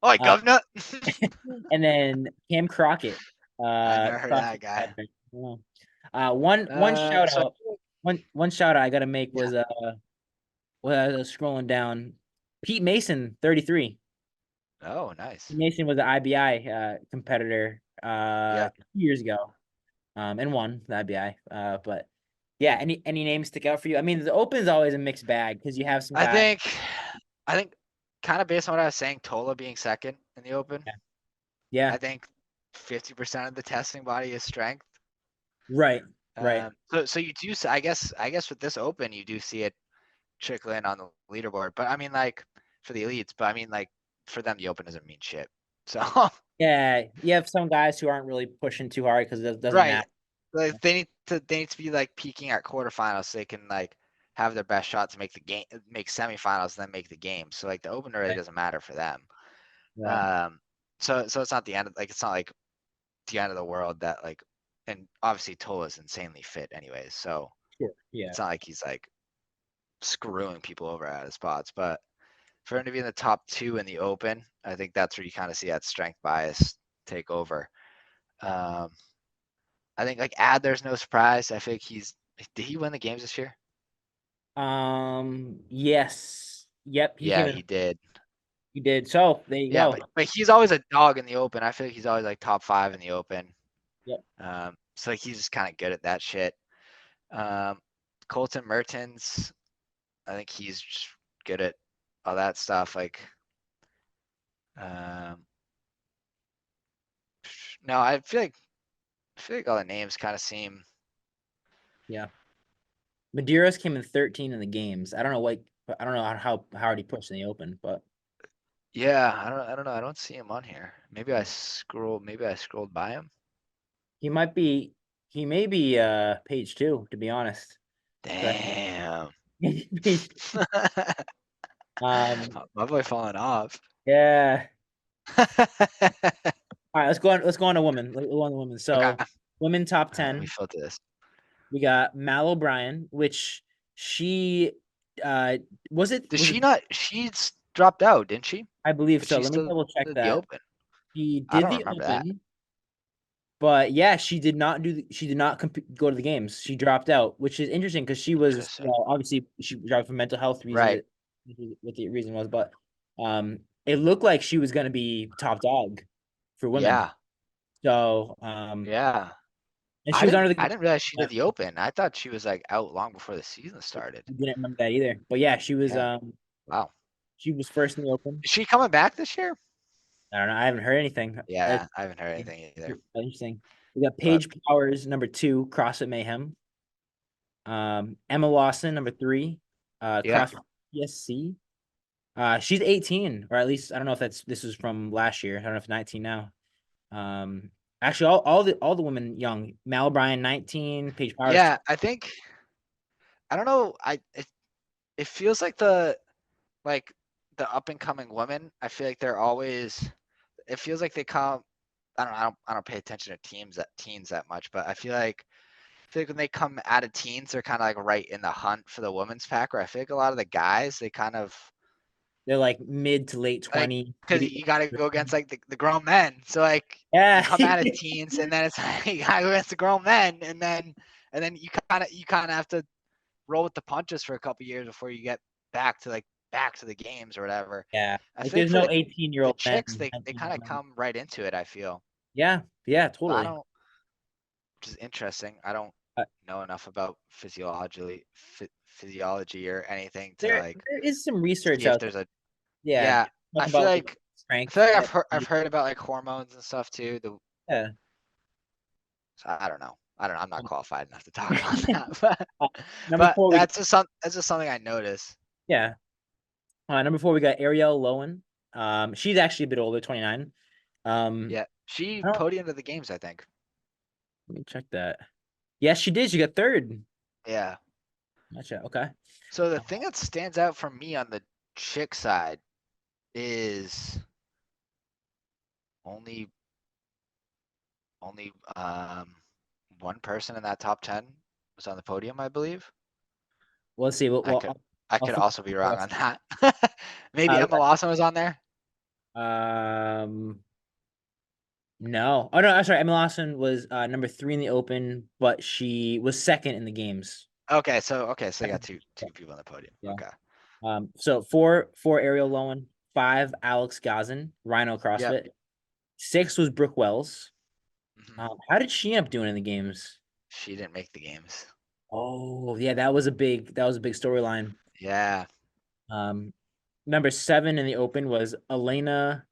Oi, Uh, governor. and then Cam Crockett. I never heard of CrossFit that guy. Patrick. One shout So out. One shout out I gotta make yeah. was when I was scrolling down. Pete Mason, 33. Oh, nice. Mason was an IBI Yeah, 2 years ago, and won the IBI. But Yeah. Any names stick out for you? I mean, the Open is always a mixed bag because you have some I guys. think, I think, kind of based on what I was saying, Tola being second in the Open. Yeah. Yeah. I think 50% of the testing body is strength. Right. Right. So you do. I guess with this Open, you do see it trickle in on the leaderboard. But I mean, like for the elites. But I mean, like for them, the Open doesn't mean shit. So Yeah. You have some guys who aren't really pushing too hard because it doesn't right, matter. like they need to be like peaking at quarterfinals so they can like have their best shot to make the game, make semifinals, and then make the game. So like the Open really Right. doesn't matter for them. Right. Um, so it's not the end of, like, it's not like the end of the world that like, and obviously Tola is insanely fit anyways, so Sure. Yeah. it's not like he's like screwing people over out of spots. But for him to be in the top two in the Open, I think that's where you kind of see that strength bias take over. Um, I think like Adler's no surprise. I think did he win the games this year? Yes. Yep. He Yeah, came in. he did. He did. So there you Yeah, go. but he's always a dog in the Open. I feel like he's always like top five in the Open. Yep. So like he's just kind of good at that shit. Um, Colton Mertens, I think he's just good at all that stuff. Like, um, no, I feel like all the names kind of seem. Yeah. Medeiros came in 13 in the games. I don't know what. I don't know how hard he pushed in the Open, but Yeah, I don't know. I don't see him on here. Maybe I scrolled by him. he might be. He may be page two, to be honest. So Damn. page, My boy falling off. yeah. All right, let's go on to women. Let's go on to women. Okay. So women top All right, let me 10. filter this. We got Mal O'Brien, which she uh was it Did was it she not? She's dropped out, didn't she? I believe But so. she Let me still double check did the that. Open. She I did don't the remember that. Open, but yeah, she did not go to the games. She dropped out, which is interesting because she was, Interesting. well, obviously she dropped for mental health reasons. Right. What the reason was, but it looked like she was going to be top dog for women. Yeah. So Yeah. and she I was didn't under I the. didn't realize she I did the Open. I thought she was like out long before the season started. didn't remember that either, but yeah, Yeah. Wow. she was first in the Open. Is she coming back this year? I don't know. I haven't heard anything. Yeah, I haven't heard anything either. Interesting. We got But Paige Powers, number 2, CrossFit Mayhem. Emma Lawson, number 3, yeah. CrossFit PSC. She's 18, or at least I don't know if this is from last year. I don't know if 19 now. Actually, all the women young. Mal O'Brien, 19, Paige Powers. Yeah, I think I don't know. It feels like the up and coming women. I feel like they're always. It feels like they come. I don't pay attention to teens that much, but I feel like when they come out of teens, they're kind of like right in the hunt for the women's pack. Where I feel like a lot of the guys, they kind of They're like mid to late like, 20, because maybe. you got to go against like the grown men. So like you Yeah, come out of teens, and then it's like you got to go against the grown men, and then you kind of have to roll with the punches for a couple years before you get back to the games or whatever. yeah. I Like feel like there's for no the 18-year-old men, chicks, they kind 19-year-old of men. come right into it. I feel. Yeah, yeah, So I totally. don't, which is interesting. I don't Uh, know enough about physiology or anything to like there is some research see if out there. there's a. Yeah, Yeah, talking about like I feel strength. like I've heard about like hormones and stuff too. Yeah. So I don't know. I'm not qualified enough to talk about that, but Number four, that's just something I noticed. yeah. Number 4, we got Ariel Lowen. She's actually a bit older, 29. Yeah, she I don't. podiumed at the games, I think. Let me check that. Yes, she did. She got third. Yeah. Gotcha. Okay. So the thing that stands out for me on the chick side is only only one person in that top 10 was on the podium, I believe. Well, let's see. I could I I'll could flip also be wrong on that. Maybe we Emma Lawson was on there. no. Oh no, I'm sorry. Emma Lawson was number 3 in the Open, but she was second in the games. So you got Second. two people on the podium. Yeah. Okay. So four Ariel Lowen, 5 Alex Gazin, Rhino Yep. CrossFit. 6 was Brooke Wells. Mhm. How did she end up doing in the games? She didn't make the games. Oh yeah, that was a big storyline. Yeah. Um, Number 7 in the Open was Elena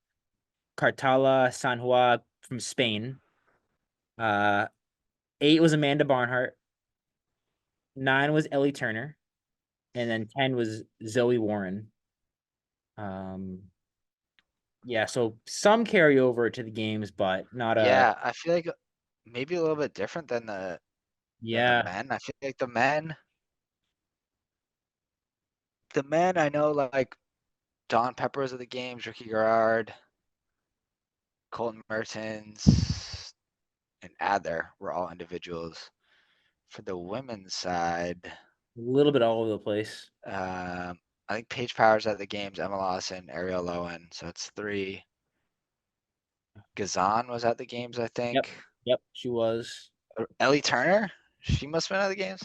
Cartala Sanhua from Spain. 8 was Amanda Barnhart. 9 was Ellie Turner, and then 10 was Zoe Warren. Um, yeah, so some carryover to the games, but not a Yeah. I feel like maybe a little bit different than the yeah, men. I feel like the men I know like Don Peppers of the games, Ricky Garard, Colton Mertens, and Adler were all individuals. For the women's side, a little bit all over the place. I think Paige Powers at the games, Emma Lawson, Ariel Lowen. So it's three. Gazan was at the games, I Yep, think. yep, she was. Ellie Turner, she must have been at the games.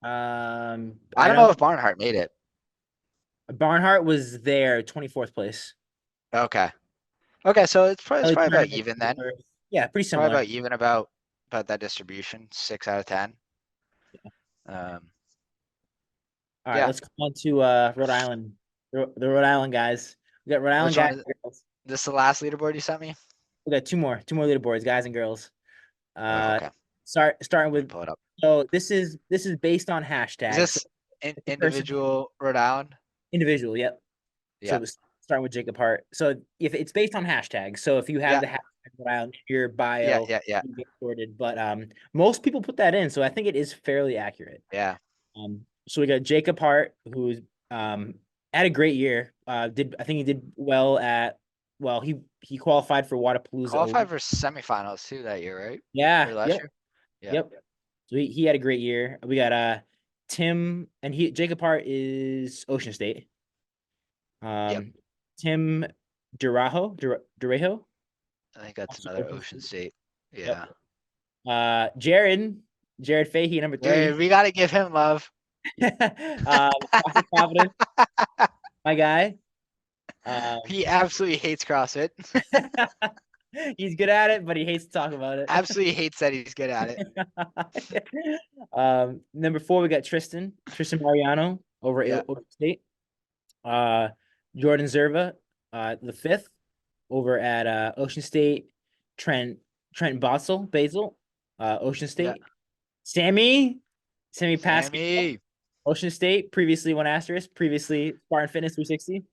I I don't know don't. if Barnhart made it. Barnhart was there, 24th place. Okay. Okay, so it's Ellie probably Turner about was even then. 21st. Yeah, pretty Probably similar. about even about that distribution, 6 out of 10. Um, All right, yeah. let's come on to Rhode Island. The Rhode Island guys. We got Rhode Island Which guys one is and girls. this? The last leaderboard you sent me? We got two more leaderboards, guys and girls. Oh, Uh, okay. starting Let me with pull it up. so this is based on Is hashtags. this So the person individual Rhode Island? individual, yep. So Yeah. it was starting with Jacob Hart. So if it's based on hashtags, so if you have Yeah. the hashtag Rhode Island in your Yeah. bio, Yeah. Yeah. you get sorted. But most people put that in, so I think it is fairly accurate. Yeah. So we got Jacob Hart, who's um had a great year. Did I think he did well at well he qualified for Wadapalooza Qualified Elite. for semifinals too that year, right? Yeah, Or last yep, year? Yeah. yep. So he had a great year. We got Tim and he Jacob Hart is Ocean State. Yep. Um Tim Durajo, I think that's also another Ocean Ocean State. State. Yep. Yeah. Jared Fahey, number Hey, 3. we gotta give him love. Classic Providence, my guy. Um He absolutely hates CrossFit. He's good at it, but he hates to talk about it. Absolutely hates that he's good at it. Number 4, we got Tristan Mariano over Yeah. Oregon State. Uh, Jordan Zerva, the 5th over at Ocean State. Trent Basil, Ocean Yeah. State. Sammy Pascal, Sammy. Ocean State. Previously one asterisk. Previously Spartan Fitness 360.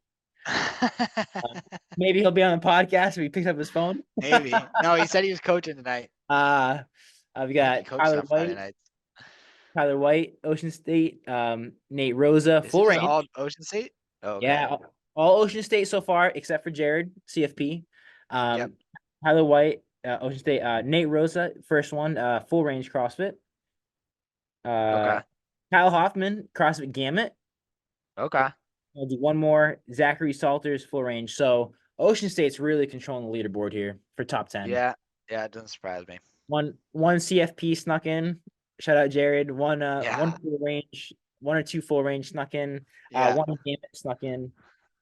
Maybe he'll be on the podcast if he picks up his phone. Maybe. No, he said he was coaching tonight. I've I think he got coaches on Friday nights. Tyler White, Ocean State. Nate Rosa, Is full this range. all Ocean State? Oh, okay. Yeah, all Ocean State so far except for Jared, CFP. Yep. Um, Tyler White, Ocean State. Nate Rosa, first one, full range CrossFit. Okay. Kyle Hoffman, CrossFit Gamut. Okay. I'll do one more. Zachary Salters, full range. So Ocean State's really controlling the leaderboard here for top 10. Yeah. Yeah, it doesn't surprise me. One CFP snuck in. Shout out Jared. One Yeah. full range, one or two full range snuck in. Yeah. One Gamut snuck in.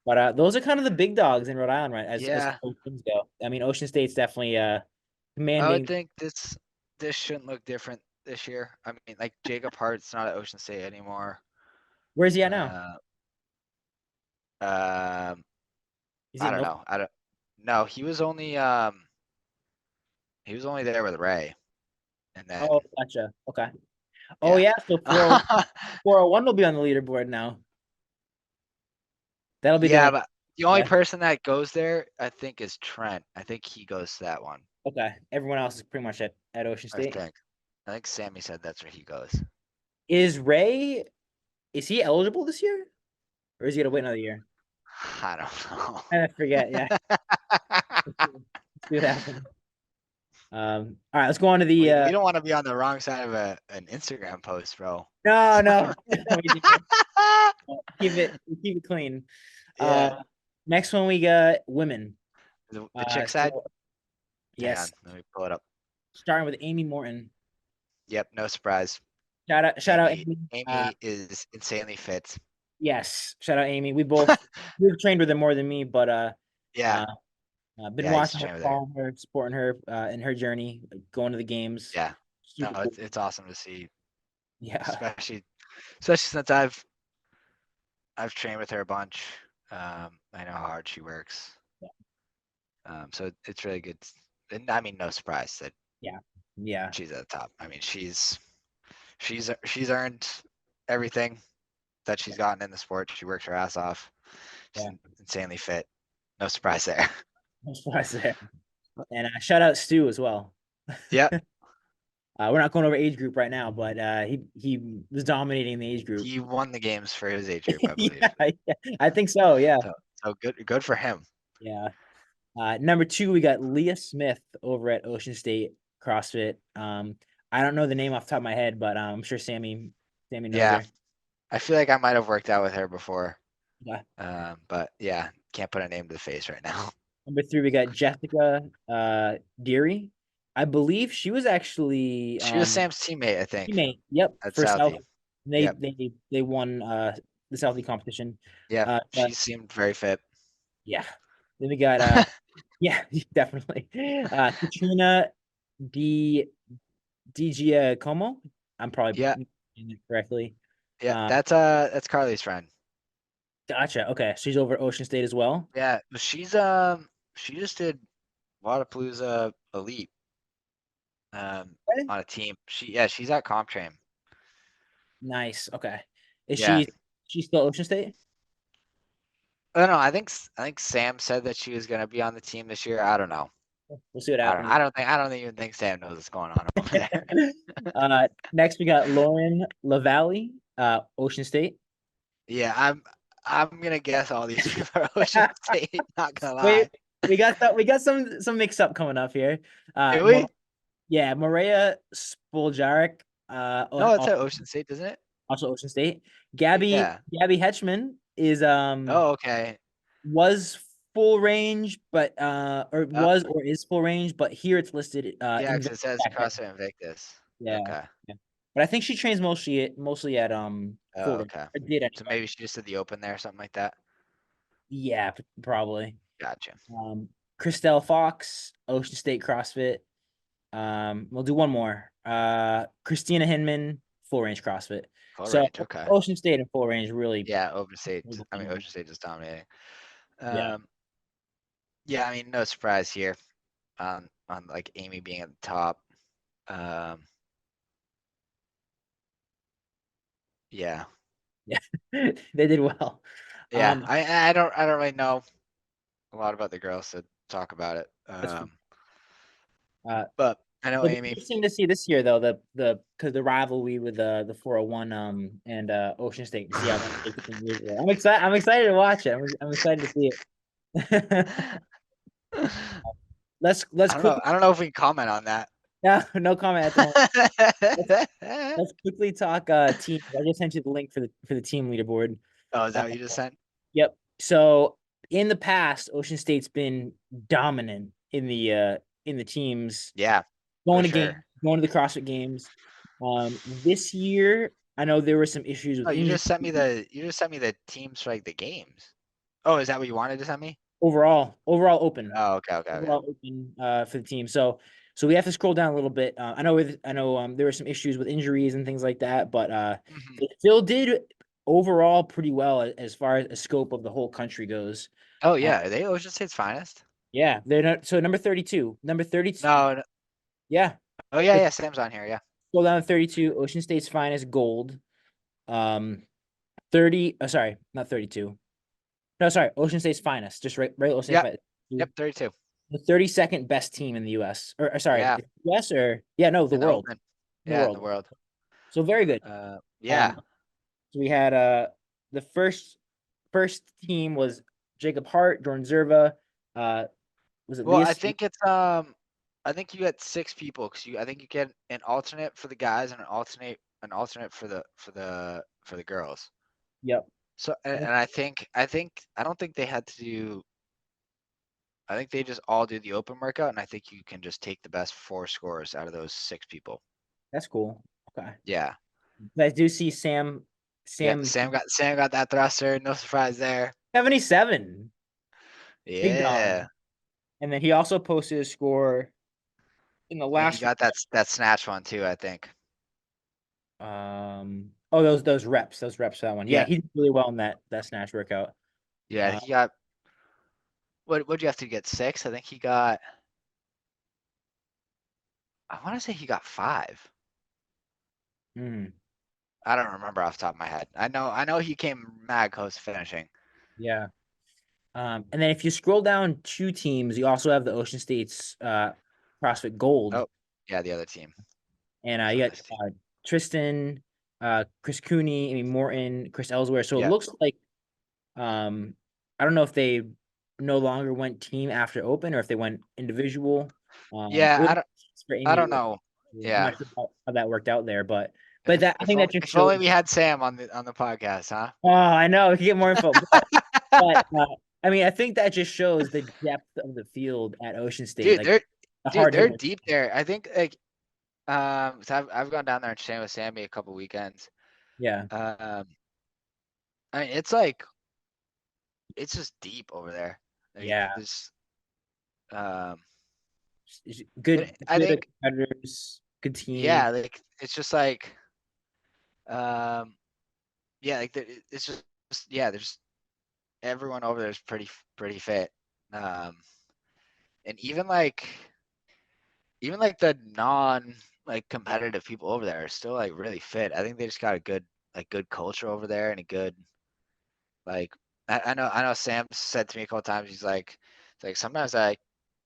But those are kind of the big dogs in Rhode Island, right? As Yeah. things go. I mean, Ocean State's definitely I would commanding. think this shouldn't look different this year. I mean, like Jacob Hart's not at Ocean State anymore. Where's he at now? Uh, um, Is he I in don't Milford? know. I don't. No, he was only there with Ray, and then. Oh, gotcha. Okay. Oh Yeah. yeah, so 401 will be on the leaderboard now. That'll be Yeah, doing but the only yeah. person that goes there, I think, is Trent. I think he goes to that one. Okay. Everyone else is pretty much at Ocean I State. think. I think Sammy said that's where he goes. Is he eligible this year? Or is he gonna wait another year? I don't know. I forget, yeah. Let's see what happens. All right, let's go on to the We don't want to be on the wrong side of an Instagram post, bro. no. Keep it clean. Yeah. Next one we got women. The chick side. So, Hang on, yes, let me pull it up. starting with Amy Morton. Yep, no surprise. Shout out Amy, Amy. Amy is insanely fit. Yes, shout out Amy. We've trained with her more than me, but Yeah, been yeah, I used to watching her, train with her. following her, supporting her in her journey, going to the games. Yeah, no, Super cool. it's awesome to see. Yeah. especially since I've trained with her a bunch. I know how hard she works. So it's really good. And I mean, no surprise that Yeah. Yeah. she's at the top. I mean, she's earned everything that she's gotten in the sport. She works her ass off. She's Yeah. insanely fit. No surprise there. No surprise there. And shout out Stu as well. Yep. We're not going over age group right now, but he was dominating the age group. He won the games for his age group, I believe. Yeah, I think so. Yeah. So good for him. Yeah. Number 2, we got Leah Smith over at Ocean State CrossFit. I don't know the name off the top of my head, but I'm sure Sammy knows Yeah. her. I feel like I might have worked out with her before. Yeah. But yeah, can't put a name to the face right now. Number 3, we got Jessica Deary. I believe she was actually She was Sam's teammate, I think, teammate. Yep, at for South. Southie. They Yep. they won the Southie competition. Yeah, But she seemed very fit. yeah. Then we got yeah, definitely. Katrina Di Giacomo. I'm probably Yeah, saying it correctly. yeah, Uh, that's Carly's friend. gotcha. Okay, she's over at Ocean State as well. Yeah, she just did Wadapalooza Elite Okay. on a team. She's at Comp Train. Nice. Okay. Is Yeah. she still Ocean State? I don't know. I think Sam said that she was gonna be on the team this year. I don't know. We'll see what I don't. happens. I don't even think Sam knows what's going on over there. Next we got Lauren LaValle, Ocean State. Yeah, I'm gonna guess all these people are Ocean State. Not gonna Wait, lie. we got some mix up coming up here. Do we? Yeah, Maria Spoljaric, No, it's at Ocean State, doesn't it? also Ocean State. Gabby Yeah. Hetchman is Oh, okay. was full range, but or Uh, was or is full range, but here it's listed yeah, in because it says Vegas. CrossFit Invictus. Yeah, Okay. yeah. But I think she trains mostly at Oh, full range. okay. Or did So anyway. maybe she just did the open there or something like that. Yeah, probably. Gotcha. Christelle Fox, Ocean State CrossFit. We'll do one more. Christina Hinman, full range CrossFit. Full So range. Okay. Ocean State and full range really. Yeah, Ocean State. I mean, Ocean State is dominating. Yeah, Yeah. I mean, no surprise here on like Amy being at the top. Yeah. yeah, they did well. Yeah. I don't really know a lot about the girls to talk about it. That's cool. But I know It'll be Amy. interesting to see this year though the because the rivalry with the 401 and Ocean State to see how that takes it years ago. I'm excited to watch it. I'm excited to see it. Let's I don't know. quickly I don't know if we can comment on that. no comment at the moment. Let's quickly talk team. I just sent you the link for the team leaderboard. Oh, is that what you just sent? Yep. So in the past, Ocean State's been dominant in the teams Yeah, going for to game, sure. going to the CrossFit Games. This year, I know there were some issues with Oh, injury you just sent me the teams for like the games. Oh, is that what you wanted to send me? overall open. Oh, okay. Overall open for the team. So we have to scroll down a little bit. I know there were some issues with injuries and things like that, but Mhm. they still did overall pretty well as far as the scope of the whole country goes. Oh yeah, are they Ocean State's finest? Yeah, they're not, so number 32. Number 32. No. Yeah. Oh yeah. Sam's on here. Yeah. Scroll down to 32. Ocean State's finest gold. 30. Sorry, not 32. No, sorry. Ocean State's finest. Just right. Ocean State's Yep. finest. Yep. 32. The 32nd best team in the US. Or sorry, Yeah. US or yeah, no, the In the world. open. The Yeah, in the world. world. So very good. Yeah. So we had the first team was Jacob Hart, Jordan Zerva, was it Well, Leah? I think it's I think you get 6 people because I think you get an alternate for the guys and an alternate for the girls. Yep. So and I don't think they had to do. I think they just all do the open workout, and I think you can just take the best 4 scores out of those 6 people. That's cool. Okay. Yeah. I do see Sam Yeah. Sam got that thruster. No surprise there. 77. Big dog. Yeah. And then he also posted a score in the And he last got that snatch one too, I think. Oh, those reps for that one. Yeah, Yeah, he did really well in that snatch workout. yeah. Uh, He got what'd you have to get 6? I think he got. I want to say he got 5. mm, I don't remember off the top of my head. I know he came mad close to finishing. yeah. And then if you scroll down 2 teams, you also have the Ocean State's CrossFit Gold, Oh, yeah, the other team. and It's you on got this team. Tristan, Chris Cooney, Amy Morton, Chris Ellsworth. So it Yeah, looks like um, I don't know if they no longer went team after Open or if they went individual. yeah. It was for I Amy. don't know. I'm Yeah. not sure how that worked out there, but If that I think that just if shows. only we had Sam on the podcast, huh? Oh, I know we can get more info, but I mean, I think that just shows the depth of the field at Ocean State, Dude, like the hard they're hitter. deep there. I think like so I've gone down there and trained with Sammy a couple weekends. Yeah, Um, I mean it's just deep over there. Like yeah. this um and Good, I good think competitors, good team. yeah, like it's just like um yeah, like it's just yeah, there's everyone over there is pretty fit. Um and even like the non like competitive people over there are still like really fit. I think they just got a good culture over there and a good like I know Sam said to me a couple times, it's like sometimes I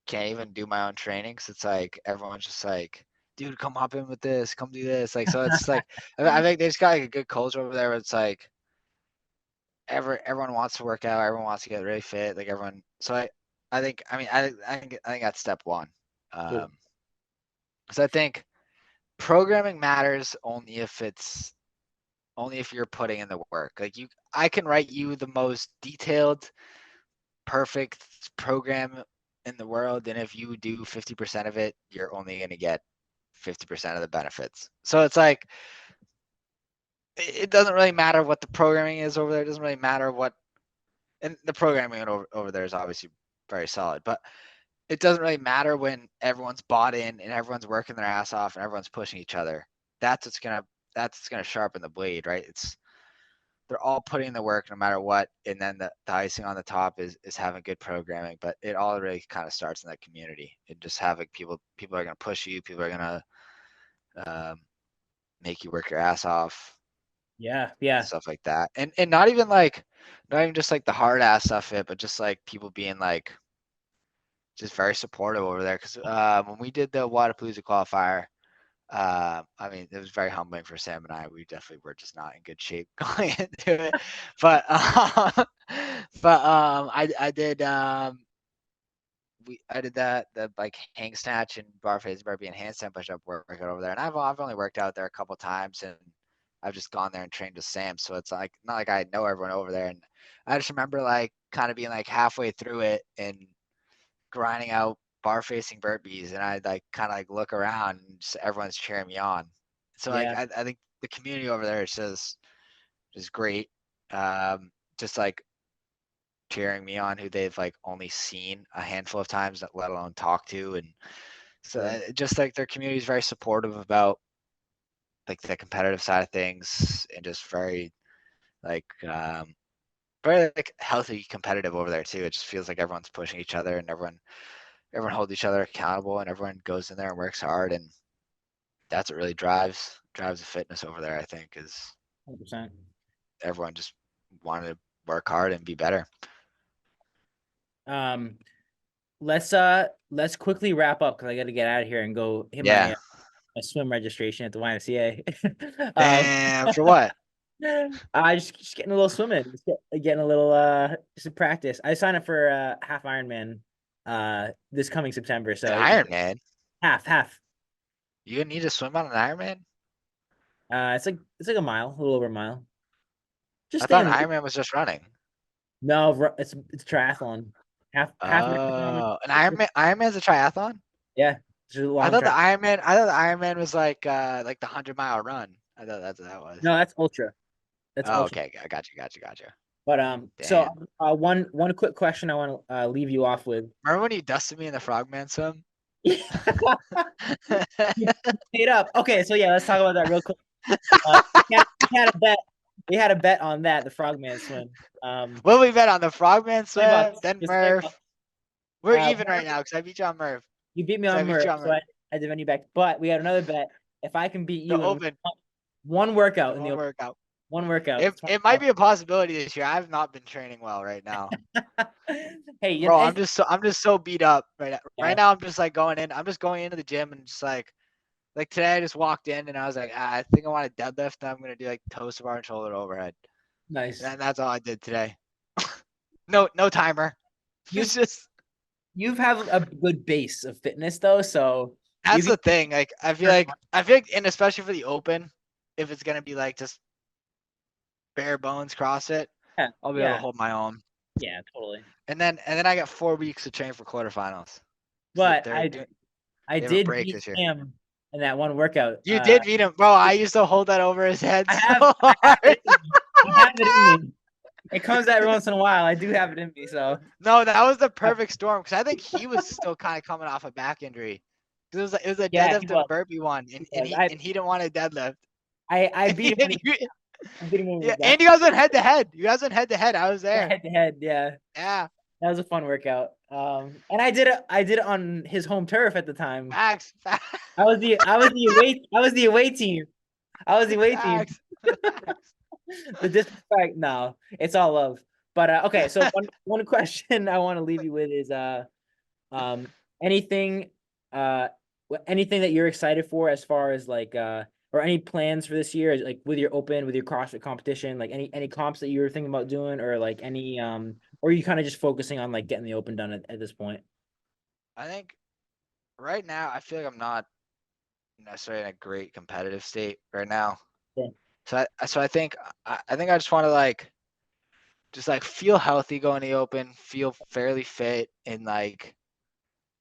can't even do my own trainings. It's like everyone's just like, dude, come hop in with this, come do this. Like so it's like I think they just got like a good culture over there where it's like everyone wants to work out, everyone wants to get really fit, like everyone so I think I think that's step one. Cool. Um so I think programming matters only if you're putting in the work. Like I can write you the most detailed, perfect program in the world, and if you do 50% of it, you're only going to get 50% of the benefits. So it's like it doesn't really matter what the programming is over there. It doesn't really matter what, and the programming over there is obviously very solid, but it doesn't really matter when everyone's bought in and everyone's working their ass off and everyone's pushing each other. That's what's gonna sharpen the blade, right? They're all putting in the work no matter what, and then the icing on the top is having good programming. But it all really kind of starts in that community and just having people are gonna push you, people are gonna um, make you work your ass off, Yeah, yeah, stuff like that, and not even just like the hard ass stuff, but just like people being like just very supportive over there. Because when we did the Wadapalooza qualifier, I mean, it was very humbling for Sam and I. We definitely were just not in good shape going into it, but I did I did the like hang snatch and bar phase burpee and handstand push up workout over there, and I've only worked out there a couple times, and I've just gone there and trained with Sam, so it's like not like I know everyone over there, and I just remember like kind of being like halfway through it and grinding out bar facing burpees, and I'd like kind of like look around and just everyone's cheering me on. So like yeah, I think the community over there is just great. Um, just like cheering me on, who they've like only seen a handful of times, let alone talk to, and so sure. just like their community is very supportive about like the competitive side of things, and just like very like healthy competitive over there too. It just feels like everyone's pushing each other and everyone holds each other accountable and everyone goes in there and works hard, and that's what really drives the fitness over there. I think is 100%. everyone just wanted to work hard and be better. Um, let's quickly wrap up because I got to get out of here and go hit Yeah. my swim registration at the YMCA. And for what? I just getting a little swimming, getting a little just a practice. I signed up for half Ironman this coming September, An so Ironman? half. You need to swim on an Ironman? It's like a mile, a little over a mile. Just I thought staying. an Ironman was just running. No, it's triathlon. Half marathon. Oh, an Ironman's a triathlon? Yeah, it's a long triathlon. I thought the Ironman was like the 100-mile run. I thought that's what that was. No, that's ultra. That's Oh, ultra. okay. I got you. But so Damn. one quick question I want to leave you off with. Remember when you dusted me in the frogman swim? You paid up. Okay, so yeah, let's talk about that real quick. We had a bet. We had a bet on that, the Frogman swim. What we bet on the Frogman swim, $20. then Just $20. Murph. We're even One right now because I beat you on Murph. You beat me So I on beat Murph, you on so Murph. I defend you back. But we had another bet. If I can beat The you in Open, one workout the in the one open, workout. one workout, It it's it might $20. be a possibility this year. I have not been training well right now. Hey, Bro, I'm just so beat up right now. yeah, Right now I'm just like going in. I'm just going into the gym and just like today I just walked in and I was like, I think I want to deadlift and I'm gonna do like toe to bar and shoulder overhead. nice. And that's all I did today. No timer. You've It's just you've have a good base of fitness though, so you that's can the thing. Like I feel like and especially for the open, if it's gonna be like just bare bones CrossFit, yeah, I'll be able to yeah, hold my own. yeah, totally. And then I got 4 weeks to train for quarterfinals. So But they're doing I they have a did break beat this year. Sam in that one workout. You did beat him, bro. I used to hold that over his head so I have hard. it in me. I have it in me. It comes every once in a while. I do have it in me, so No, that was the perfect storm because I think he was still kind of coming off a back injury. It was a yeah, he deadlift was. and burpee one, He and was. he didn't want a deadlift. I And beat him when he you- I beat him when he yeah, was back. and you guys went head to head. You guys went head to head. I was there. Head to head, yeah. Yeah, That was a fun workout. And I did it on his home turf at the time. facts, I was the away team. I was the away team. facts, facts. The disrespect, no, it's all love. But okay, so one question I want to leave you with is um anything uh anything that you're excited for as far as like or any plans for this year, like with your open, with your CrossFit competition, like any comps that you were thinking about doing, or like any or are you kind of just focusing on like getting the open done at this point? I think right now I feel like I'm not necessarily in a great competitive state right now. Yeah. So I think I just want to just feel healthy going to the open, feel fairly fit, and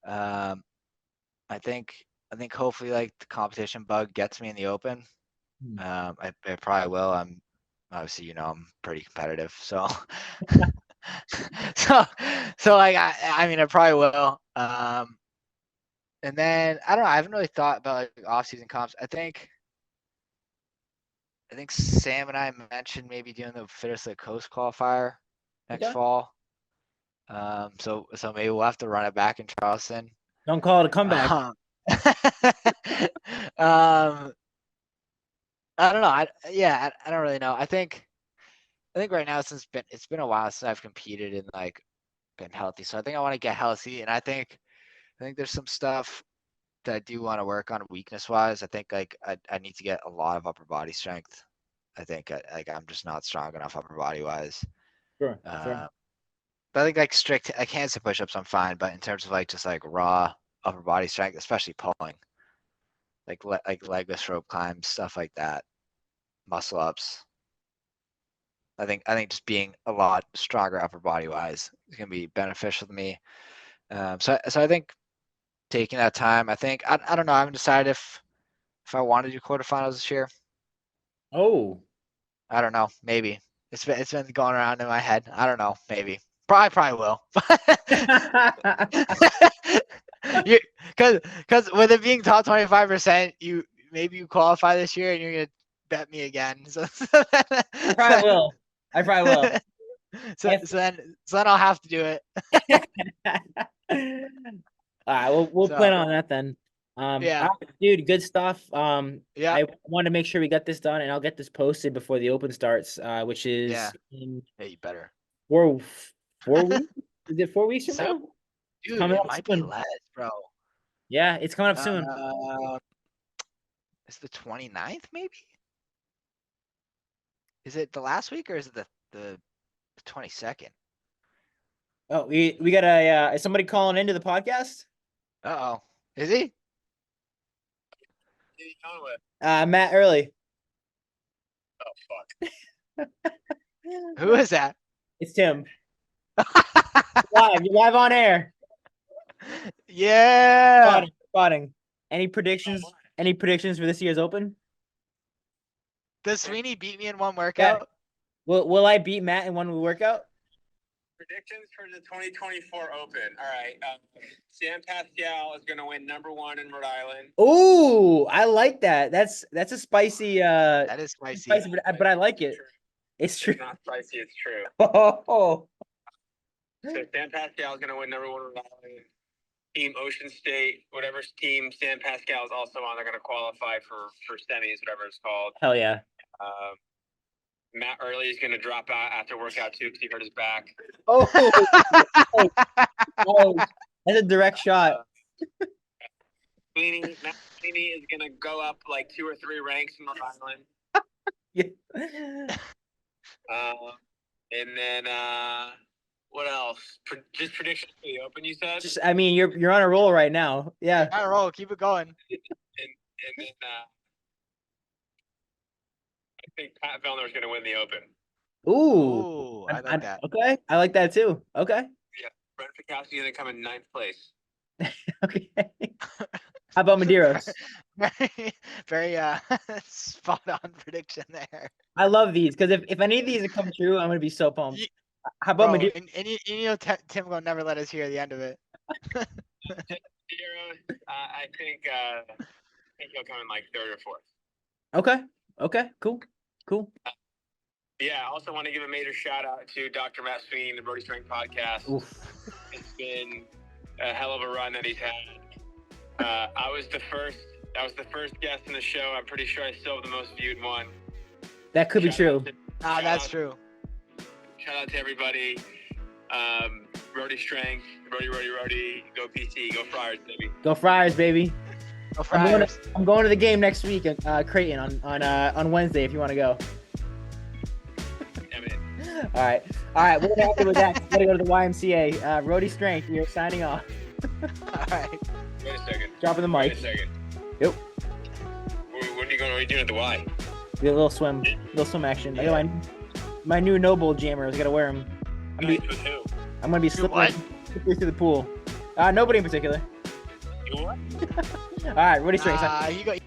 um I think hopefully like the competition bug gets me in the open. Hmm. I probably will. I'm obviously I'm pretty competitive, so so like I mean I probably will. And then I don't know. I haven't really thought about like off-season comps. I think Sam and I mentioned maybe doing the Fittest at Coast qualifier next Okay. fall. So maybe we'll have to run it back in Charleston. Don't call it a comeback. Um, um, I don't know. I don't really know. I think right now since it's been a while since I've competed and like been healthy. So I think I want to get healthy, and I think there's some stuff that I do want to work on weakness wise. I think like I need to get a lot of upper body strength. I think like I'm just not strong enough upper body wise. Sure, sure. Uh, but I think like strict like hands and push ups I'm fine. But in terms of like just like raw upper body strength, especially pulling, like legless rope climbs, stuff like that, muscle ups. I think just being a lot stronger upper body wise is gonna be beneficial to me. So I think taking that time. I don't know. I haven't decided if I want to do quarterfinals this year. Oh. I don't know. Maybe it's been going around in my head. I don't know. Maybe. Probably will. you because with it being top 25%, you qualify this year and you're gonna bet me again. I probably will. I probably will. So then I'll have to do it. All right, we'll plan So on that then. yeah, All right, dude, good stuff. yeah, I want to make sure we get this done, and I'll get this posted before the open starts, which yeah. is in Hey, you better. four 4 weeks. Is it 4 weeks from So, now? It's dude, coming it up might be soon. less, bro. Yeah, it's coming up soon. Uh, Is the 29th maybe? Is it the last week or is it the 22nd? Oh, we got a is somebody calling into the podcast? Uh-oh. Is he? Matt Early. Who is that? It's Tim. Live. You're live on air. Yeah. Spotting. Any predictions? Any predictions for this year's open? Does Sweeney beat me in one Yeah. workout? Will I beat Matt in one workout? Predictions for the 2024 Open. All right. Sam Pascal is going to win #1 in Rhode Island. Ooh, I like that. That's a spicy. That is spicy. But I like it. It's true. It's not spicy. It's true. Oh. So Sam Pascal is going to win #1 in Rhode Island. Team Ocean State, whatever team Sam Pascal is also on, they're going to qualify for semis, whatever it's called. Hell yeah. Matt Early is going to drop out after workout too because he hurt his back. Oh. Oh, that's a direct shot. Matt Sweeney is going to go up like 2 or 3 ranks in Rhode Island. Yeah. And then what else? Just predictions for the Open, you said? I mean, you're on a roll right now. Yeah. On a roll. Keep it going. And then I think Pat Vellner is going to win the Open. Ooh, I like that. Okay, I like that too. Okay. Yeah, Brent Fikowski is going to come in 9th place. Okay. How about Medeiros? Very spot on prediction there. I love these because if any of these come true, I'm gonna be so pumped. How about Medeiros? And you know Tim will never let us hear the end of it. Medeiros, I think he'll come in like 3rd or 4th. Okay. Cool. Yeah, I also want to give a major shout out to Dr. Matt Sweeney, the Brody Strength Podcast. Oof. It's been a hell of a run that he's had. I was the first guest in the show. I'm pretty sure I still have the most viewed one. That could be true. That's true. Shout out to everybody. Brody Strength, Brody, go PC, go Friars, baby. Go Friars, baby. Go Friars. I'm going to the game next week at Creighton on Wednesday if you want to go. All right. We're gonna have to with that. We're gonna go to the YMCA. Brody Strength, we are signing off. All right. Wait a second. Dropping the mic. Wait a second. Yep. What are you doing at the Y? Do a little swim action. Yeah. I got my new Noble jammers. I gotta wear them. With who? I'm gonna be slipping through the pool. Nobody in particular. You what? All right, Brody Strength. You go.